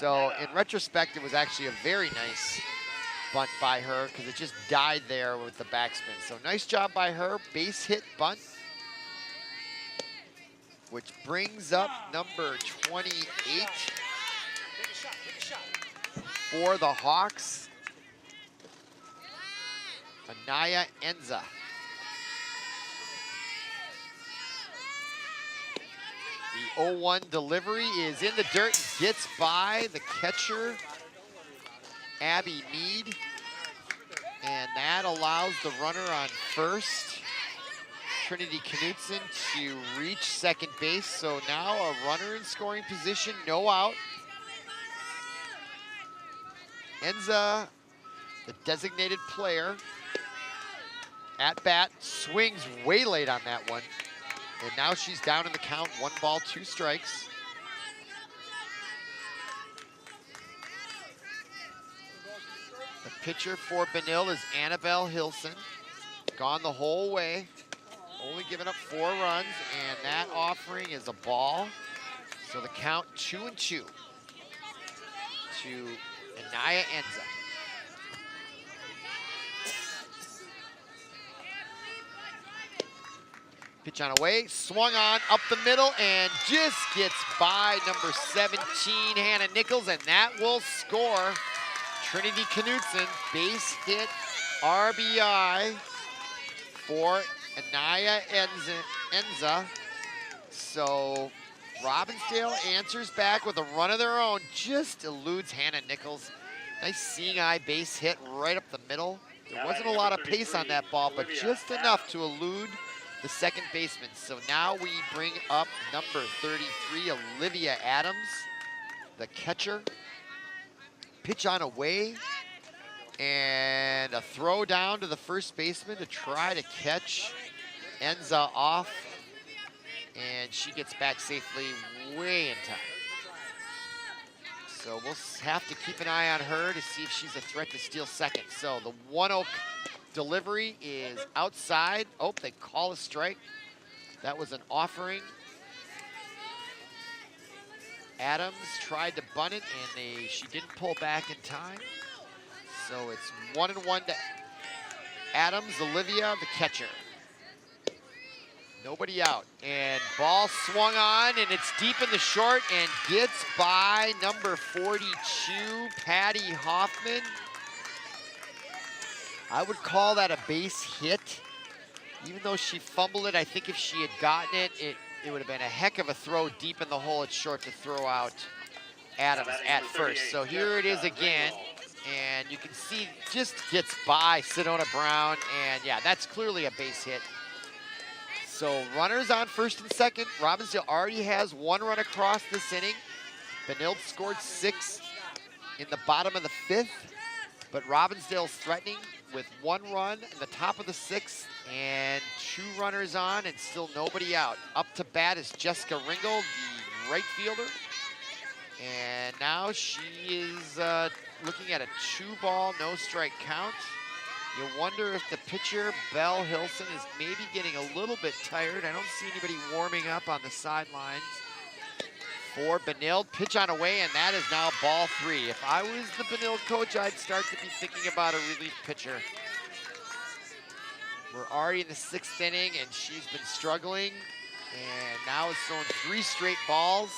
So in retrospect, it was actually a very nice bunt by her because it just died there with the backspin. So nice job by her, base hit bunt, which brings up number 28 for the Hawks, Anaya Enza. The 0-1 delivery is in the dirt, gets by the catcher, Abby Mead, and that allows the runner on first, Trinity Knudsen, to reach second base. So now a runner in scoring position, no out. Enza, the designated player, at bat, swings way late on that one. And now she's down in the count, 1 ball, 2 strikes. The pitcher for Benilde is Annabelle Hilson. Gone the whole way, only giving up 4 runs, and that offering is a ball. So the count 2-2 to Anaya Enza. Pitch on away, swung on up the middle, and just gets by number 17, Hannah Nichols, and that will score. Trinity Knudsen, base hit, RBI for Anaya Enza. So Robbinsdale answers back with a run of their own, just eludes Hannah Nichols. Nice seeing eye base hit right up the middle. There wasn't a lot of pace on that ball, but just enough to elude the second baseman. So now we bring up number 33, Olivia Adams, the catcher. Pitch on away, and a throw down to the first baseman to try to catch Enza off, and she gets back safely way in time. So we'll have to keep an eye on her to see if she's a threat to steal second. So the 1-0 delivery is outside. Oh, they call a strike. That was an offering. Adams tried to bunt it, and she didn't pull back in time. So it's 1-1 to Adams. Olivia, the catcher. Nobody out, and ball swung on, and it's deep in the short, and gets by number 42, Patty Hoffman. I would call that a base hit. Even though she fumbled it, I think if she had gotten it, it would have been a heck of a throw deep in the hole at short to throw out Adams at first. So here it is again, and you can see just gets by Sedona Brown, and yeah, that's clearly a base hit. So runners on first and second. Robbinsdale already has 1 run across this inning. Benilde scored 6 in the bottom of the 5th, but Robbinsdale's threatening with 1 run in the top of the 6th and 2 runners on and still nobody out. Up to bat is Jessica Ringel, the right fielder. And now she is looking at a 2-ball, no strike count. You wonder if the pitcher, Belle Hilson, is maybe getting a little bit tired. I don't see anybody warming up on the sidelines for Benilde. Pitch on away, and that is now ball 3. If I was the Benilde coach, I'd start to be thinking about a relief pitcher. We're already in the 6th inning, and she's been struggling. And now is throwing 3 straight balls.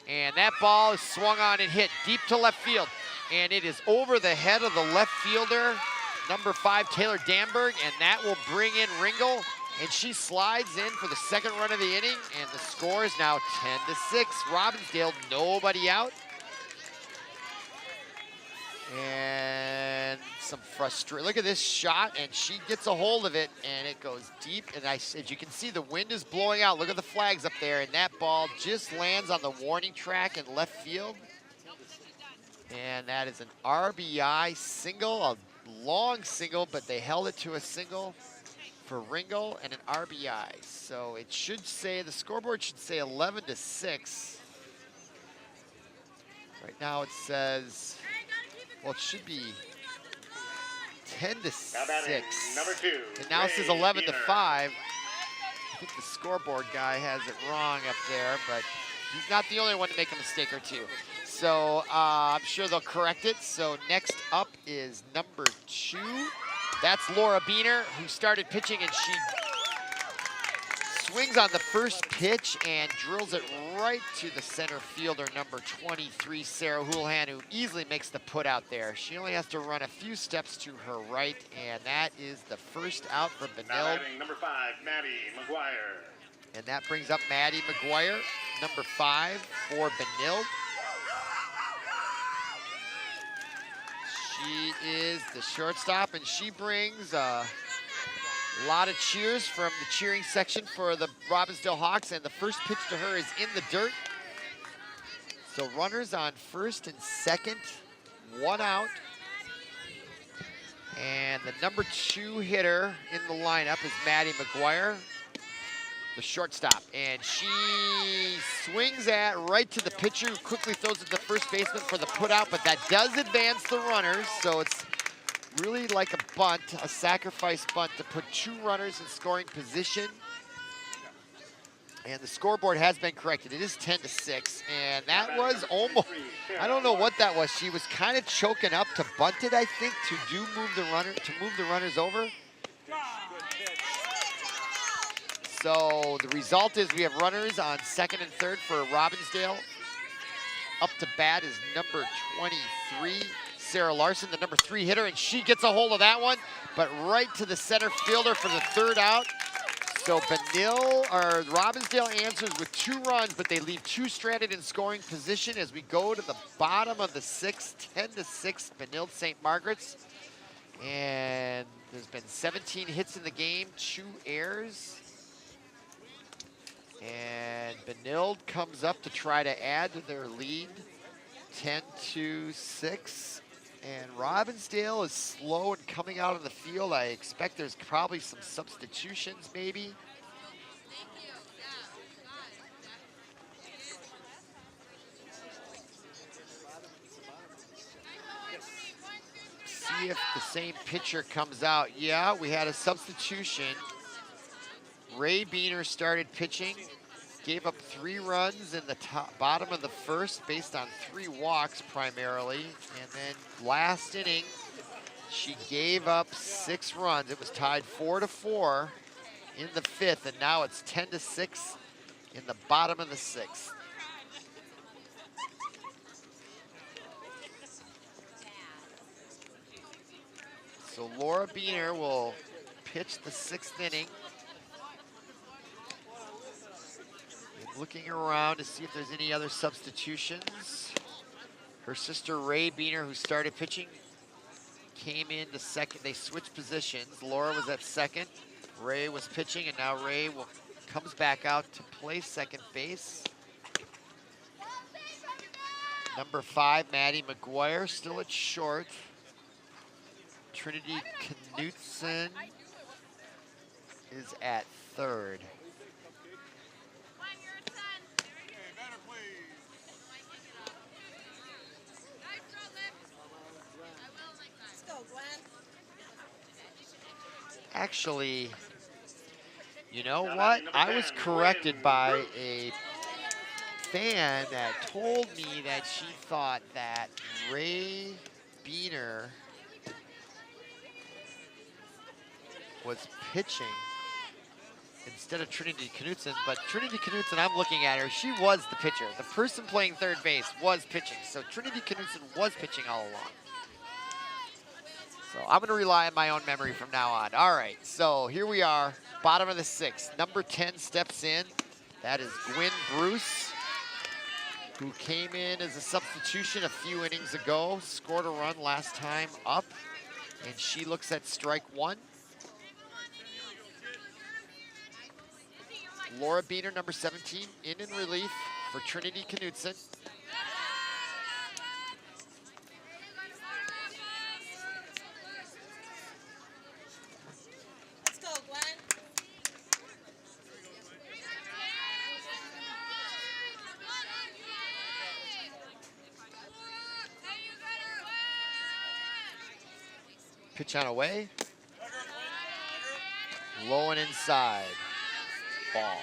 And that ball is swung on and hit deep to left field. And it is over the head of the left fielder, number 5, Taylor Danberg, and that will bring in Ringel, and she slides in for the 2nd run of the inning, and the score is now 10-6. Robbinsdale, nobody out. And some frustration. Look at this shot, and she gets a hold of it, and it goes deep. And as you can see, the wind is blowing out. Look at the flags up there, and that ball just lands on the warning track in left field. And that is an RBI single, a long single, but they held it to a single for Ringel and an RBI. So it should say, the scoreboard should say 11-6. Right now it says, well, it should be 10-6. Number 2. And now it says 11-5. I think the scoreboard guy has it wrong up there, but he's not the only one to make a mistake or two. So I'm sure they'll correct it. So next up is number 2. That's Laura Beener, who started pitching, and she swings on the first pitch and drills it right to the center fielder, number 23, Sarah Houlihan, who easily makes the put out there. She only has to run a few steps to her right, and that is the first out for Benilde. Number 5, Maddie McGuire. And that brings up Maddie McGuire, number 5 for Benilde. She is the shortstop, and she brings a lot of cheers from the cheering section for the Robbinsdale Hawks, and the first pitch to her is in the dirt. So runners on first and second, 1 out. And the number 2 hitter in the lineup is Maddie McGuire, the shortstop. And she swings at right to the pitcher, who quickly throws it to the first baseman for the put out, but that does advance the runners. So it's really like a bunt, a sacrifice bunt to put 2 runners in scoring position. And the scoreboard has been corrected. It is 10-6, and that was almost, I don't know what that was. She was kind of choking up to bunt it, I think, to move the runners over. So the result is we have runners on second and third for Robbinsdale. Up to bat is number 23, Sarah Larson, the number 3 hitter, and she gets a hold of that one, but right to the center fielder for the 3rd out. So Robbinsdale answers with 2 runs, but they leave 2 stranded in scoring position as we go to the bottom of the 6th, 10-6, Benilde St. Margaret's. And there's been 17 hits in the game, 2 errors. And Benilde comes up to try to add to their lead, 10-6. And Robbinsdale is slow in coming out of the field. I expect there's probably some substitutions maybe. See if the same pitcher comes out. Yeah, we had a substitution. Ray Beener started pitching, gave up 3 runs in the bottom of the first based on 3 walks primarily. And then last inning, she gave up 6 runs. It was tied 4-4 in the 5th, and now it's 10-6 in the bottom of the 6th. So Laura Beener will pitch the 6th inning. And looking around to see if there's any other substitutions. Her sister Ray Beener, who started pitching, came into second. They switched positions. Laura was at second. Ray was pitching, and now Ray comes back out to play second base. Number 5, Maddie McGuire, still at short. Trinity Knutson is at third. Actually, you know what? I was corrected by a fan that told me that she thought that Ray Beener was pitching instead of Trinity Knutson, but Trinity Knutson, I'm looking at her, she was the pitcher. The person playing third base was pitching, so Trinity Knutson was pitching all along. So I'm gonna rely on my own memory from now on. All right, so here we are, bottom of the 6th. Number 10 steps in. That is Gwyn Bruce, who came in as a substitution a few innings ago, scored a run last time up, and she looks at strike 1. Laura Beener, number 17, in relief for Trinity Knutson. Let's go, Gwen. Pitch on away. Low and inside. Ball.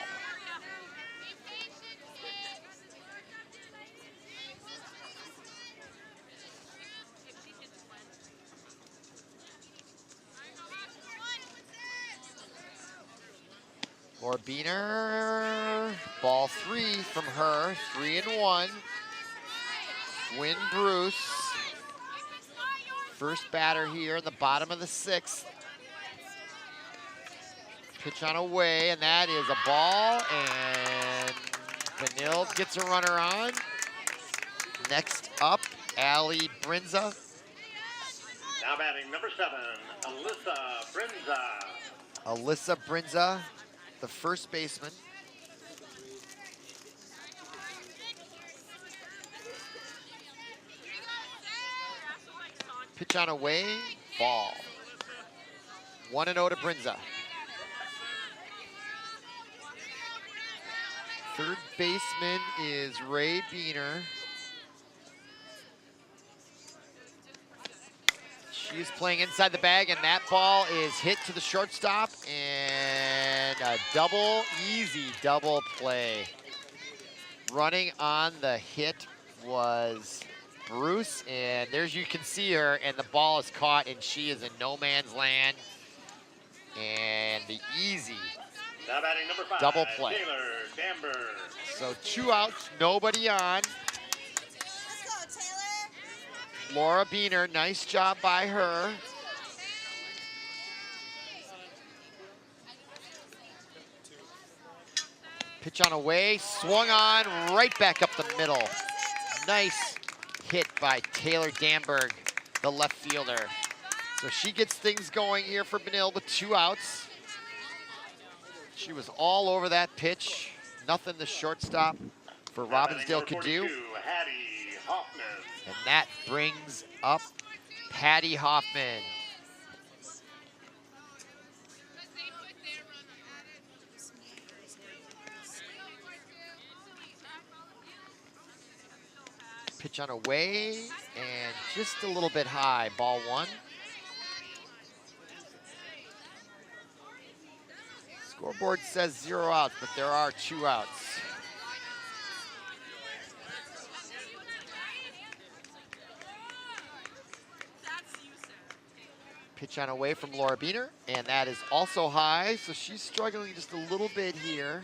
Laura Beener, ball 3 from her, 3-1. Gwyn Bruce, first batter here in the bottom of the 6th. Pitch on away, and that is a ball, and Benilde gets a runner on. Next up, Allie Brinza. Now batting number 7, Alyssa Brinza. Alyssa Brinza, the first baseman. Pitch on away, ball. 1-0 to Brinza. Third baseman is Ray Beener. She is playing inside the bag, and that ball is hit to the shortstop, and a easy double play. Running on the hit was Bruce, and there's, you can see her, and the ball is caught, and she is in no man's land. And the easy Now batting number 5, double play. Taylor Danberg. So 2 outs, nobody on. Let's go, Taylor. Laura Beener, nice job by her. Pitch on away, swung on, right back up the middle. Nice hit by Taylor Danberg, the left fielder. So she gets things going here for Benilde with 2 outs. She was all over that pitch. Nothing the shortstop for Robbinsdale could do. Hattie Hoffman. And that brings up Patty Hoffman. Pitch on away and just a little bit high, ball 1. Scoreboard says 0 outs, but there are 2 outs. Pitch on away from Laura Biener, and that is also high, so she's struggling just a little bit here.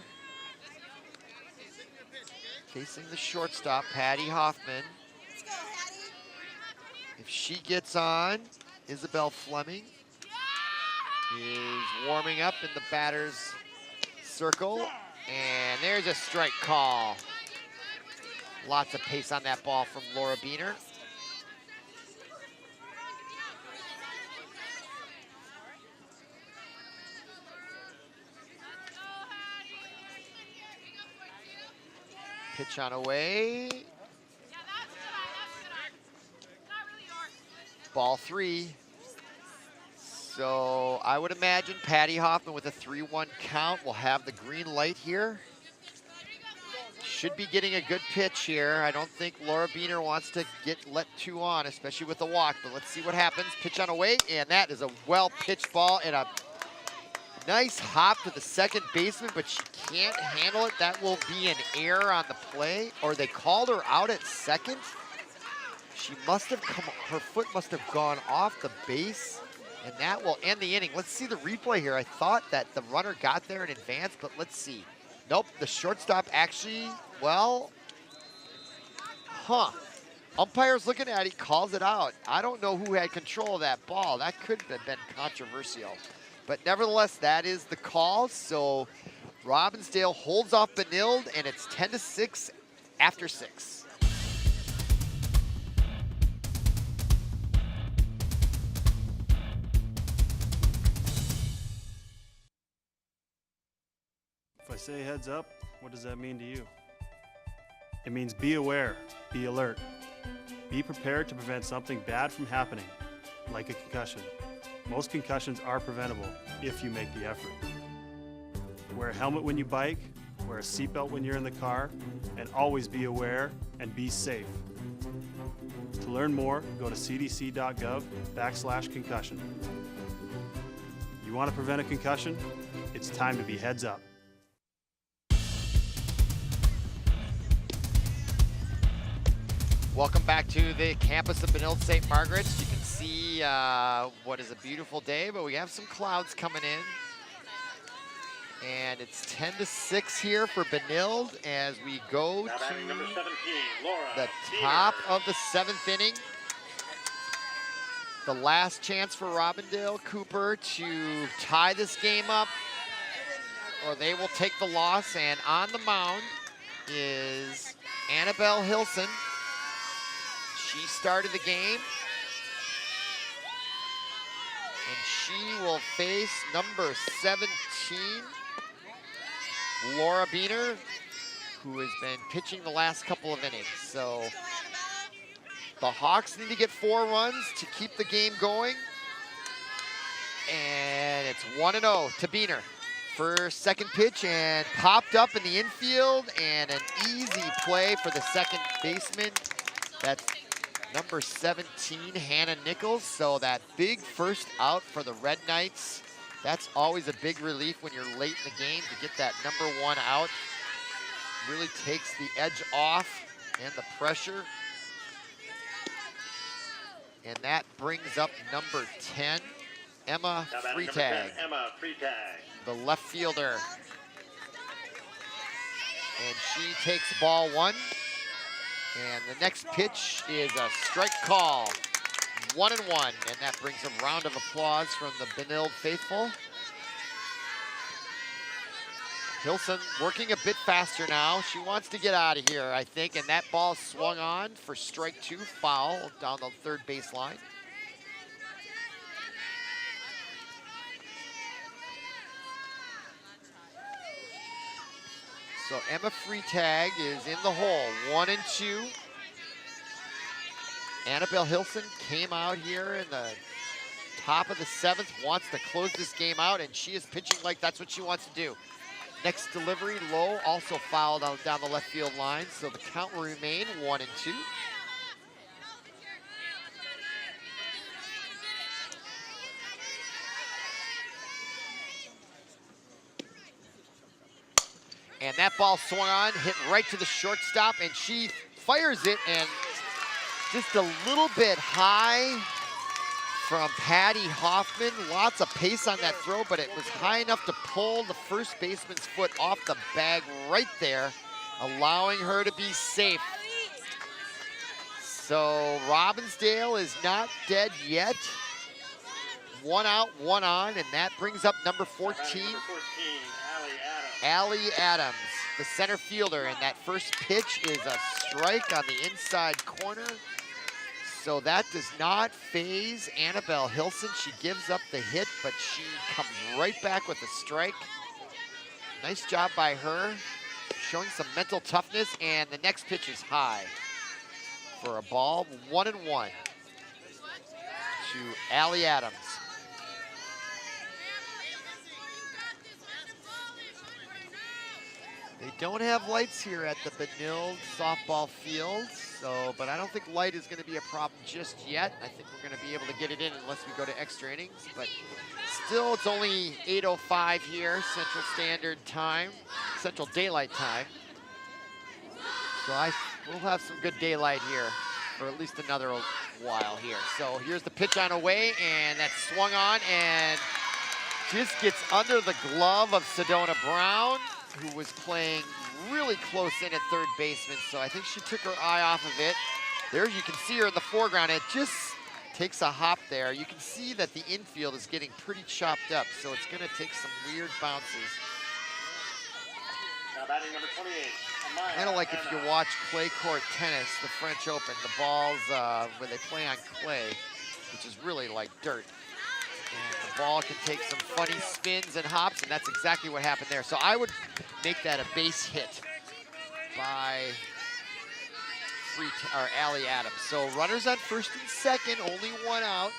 Facing the shortstop, Patty Hoffman. Let's go, Hattie. If she gets on, Isabel Fleming is warming up in the batter's circle, and there's a strike call. Lots of pace on that ball from Laura Biener. Pitch on away. Ball 3. So I would imagine Patty Hoffman with a 3-1 count will have the green light here. Should be getting a good pitch here. I don't think Laura Biener wants to let 2 on, especially with the walk, but let's see what happens. Pitch on away, and that is a well-pitched ball and a nice hop to the second baseman, but she can't handle it. That will be an error on the play, or they called her out at second. She must have her foot must have gone off the base, and that will end the inning. Let's see the replay here. I thought that the runner got there in advance, but let's see. Nope, the shortstop actually, well, umpire's looking at it, calls it out. I don't know who had control of that ball. That could have been controversial. But nevertheless, that is the call. So Robbinsdale holds off Benilde, and it's 10-6 after 6. If I say heads up, what does that mean to you? It means be aware, be alert. Be prepared to prevent something bad from happening, like a concussion. Most concussions are preventable if you make the effort. Wear a helmet when you bike, wear a seatbelt when you're in the car, and always be aware and be safe. To learn more, go to cdc.gov/concussion. You want to prevent a concussion? It's time to be heads up. Welcome back to the campus of Benilde St. Margaret's. You can see what is a beautiful day, but we have some clouds coming in. And it's 10-6 here for Benilde as we go to the top of the 7th inning. The last chance for Robbinsdale Cooper to tie this game up, or they will take the loss. And on the mound is Annabelle Hilson. She started the game, and she will face number 17, Laura Biener, who has been pitching the last couple of innings. So the Hawks need to get 4 runs to keep the game going, and it's 1-0 to Biener. First, second pitch, and popped up in the infield, and an easy play for the second baseman. That's number 17, Hannah Nichols. So that big first out for the Red Knights, that's always a big relief when you're late in the game to get that number 1 out. Really takes the edge off and the pressure. And that brings up number 10, Emma Freitag, the left fielder. And she takes ball 1. And the next pitch is a strike call, 1-1, and that brings a round of applause from the Benilde faithful. Hilson working a bit faster now. She wants to get out of here, I think, and that ball swung on for strike 2, foul down the third baseline. So Emma Freitag is in the hole, 1-2. Annabelle Hilson came out here in the top of the 7th, wants to close this game out, and she is pitching like that's what she wants to do. Next delivery, low, also fouled down the left field line, so the count will remain 1-2. And that ball swung on, hit right to the shortstop, and she fires it, and just a little bit high from Patty Hoffman. Lots of pace on that throw, but it was high enough to pull the first baseman's foot off the bag right there, allowing her to be safe. So Robbinsdale is not dead yet. 1 out, 1 on, and that brings up number 14, Allie Adams, the center fielder, and that first pitch is a strike on the inside corner. So that does not faze Annabelle Hilson. She gives up the hit, but she comes right back with a strike. Nice job by her, showing some mental toughness, and the next pitch is high for a ball. 1-1 to Allie Adams. They don't have lights here at the Benilde softball field, but I don't think light is going to be a problem just yet. I think we're going to be able to get it in unless we go to extra innings, but still it's only 8:05 here, Central Standard Time, Central Daylight Time. So we'll have some good daylight here for at least another while here. So here's the pitch on away, and that's swung on and just gets under the glove of Sedona Brown, who was playing really close in at third baseman, so I think she took her eye off of it. There you can see her in the foreground. It just takes a hop there. You can see that the infield is getting pretty chopped up, so it's going to take some weird bounces. Now batting number 28. Kind of like if you watch clay court tennis, the French Open, the balls where they play on clay, which is really like dirt. And the ball can take some funny spins and hops, and that's exactly what happened there. So I would make that a base hit by Allie Adams. So runners on first and second, only 1 out.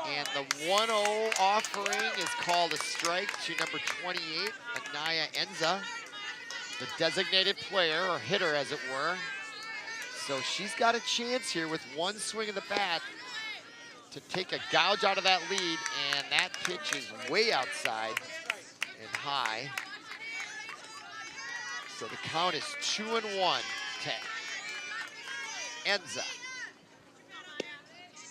And the 1-0 offering is called a strike to number 28, Anaya Enza, the designated player, or hitter as it were. So she's got a chance here with one swing of the bat to take a gouge out of that lead, and that pitch is way outside and high. So the count is 2-1 to Enza.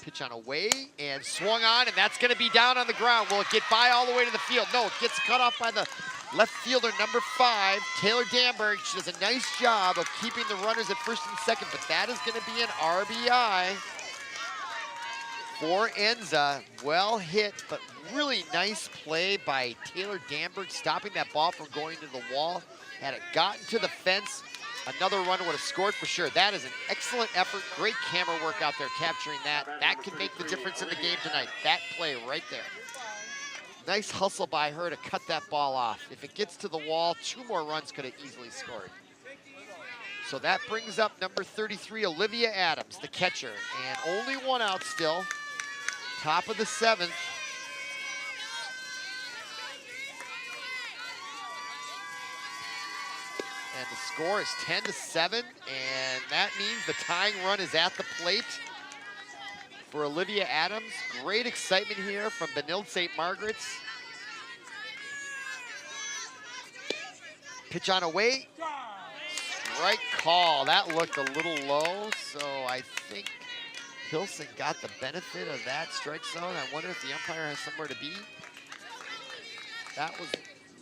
Pitch on away and swung on, and that's going to be down on the ground. Will it get by all the way to the field? No, it gets cut off by the left fielder, number 5, Taylor Danberg. She does a nice job of keeping the runners at first and second, but that is going to be an RBI for Enza. Well hit, but really nice play by Taylor Danberg, stopping that ball from going to the wall. Had it gotten to the fence, another runner would have scored for sure. That is an excellent effort. Great camera work out there capturing that. That can make the difference in the game tonight. That play right there. Nice hustle by her to cut that ball off. If it gets to the wall, 2 more runs could have easily scored. So that brings up number 33, Olivia Adams, the catcher. And only 1 out still. Top of the 7th. And the score is 10-7, and that means the tying run is at the plate for Olivia Adams. Great excitement here from Benilde St. Margaret's. Pitch on away. Strike call. That looked a little low, so I think Hilson got the benefit of that strike zone. I wonder if the umpire has somewhere to be. That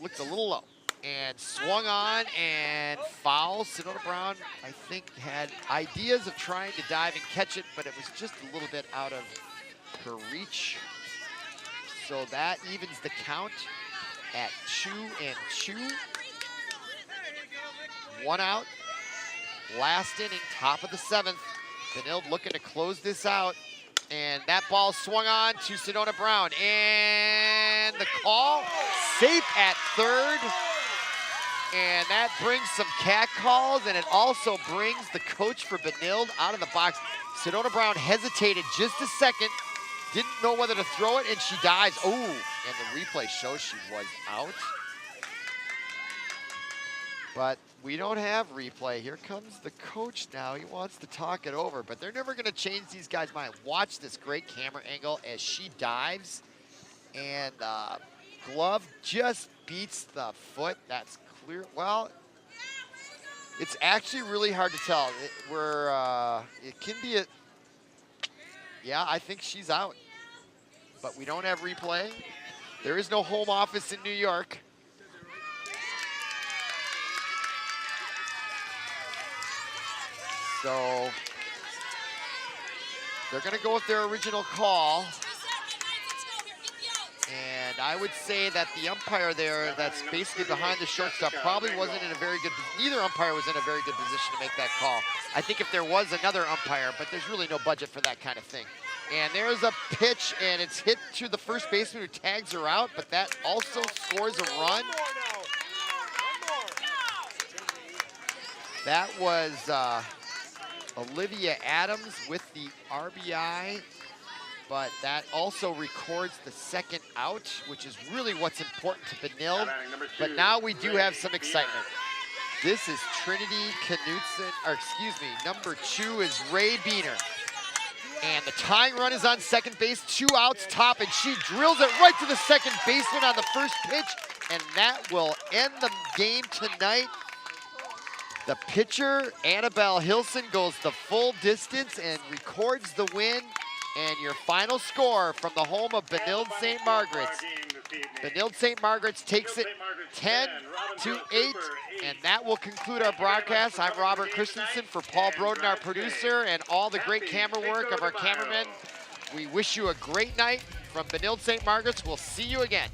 looked a little low. And swung on and foul. Sedona Brown, I think, had ideas of trying to dive and catch it, but it was just a little bit out of her reach. So that evens the count at 2-2. 1 out. Last inning, top of the 7th. Benilde looking to close this out. And that ball swung on to Sedona Brown. And the call, safe at third. And that brings some cat calls, and it also brings the coach for Benilde out of the box. Sedona Brown hesitated just a second, didn't know whether to throw it, and she dives. Oh, and the replay shows she was out. But we don't have replay. Here comes the coach now. He wants to talk it over, but they're never going to change these guys' mind. Watch this great camera angle as she dives, and glove just beats the foot. That's clear. Well, it's actually really hard to tell. It can be yeah, I think she's out. but we don't have replay. There is no home office in New York. So they're going to go with their original call. And I would say that the umpire there that's basically behind the shortstop probably wasn't in a very good, neither umpire was in a very good position to make that call. I think if there was another umpire, but there's really no budget for that kind of thing. And there's a pitch, and it's hit to the first baseman who tags her out, but that also scores a run. That was Olivia Adams with the RBI. But that also records the second out, which is really what's important to Benilde. But now we do have some excitement. This is Trinity Knutson, or excuse me, number 2 is Ray Beener. And the tying run is on second base, 2 outs top, and she drills it right to the second baseman on the first pitch, and that will end the game tonight. The pitcher, Annabelle Hilson, goes the full distance and records the win. And your final score from the home of Benilde St. Margaret's. Benilde St. Margaret's takes it 10-8, and that will conclude our broadcast. I'm Robert Christensen for Paul Broden, our producer, and all the great camera work of our cameramen. We wish you a great night from Benilde St. Margaret's. We'll see you again.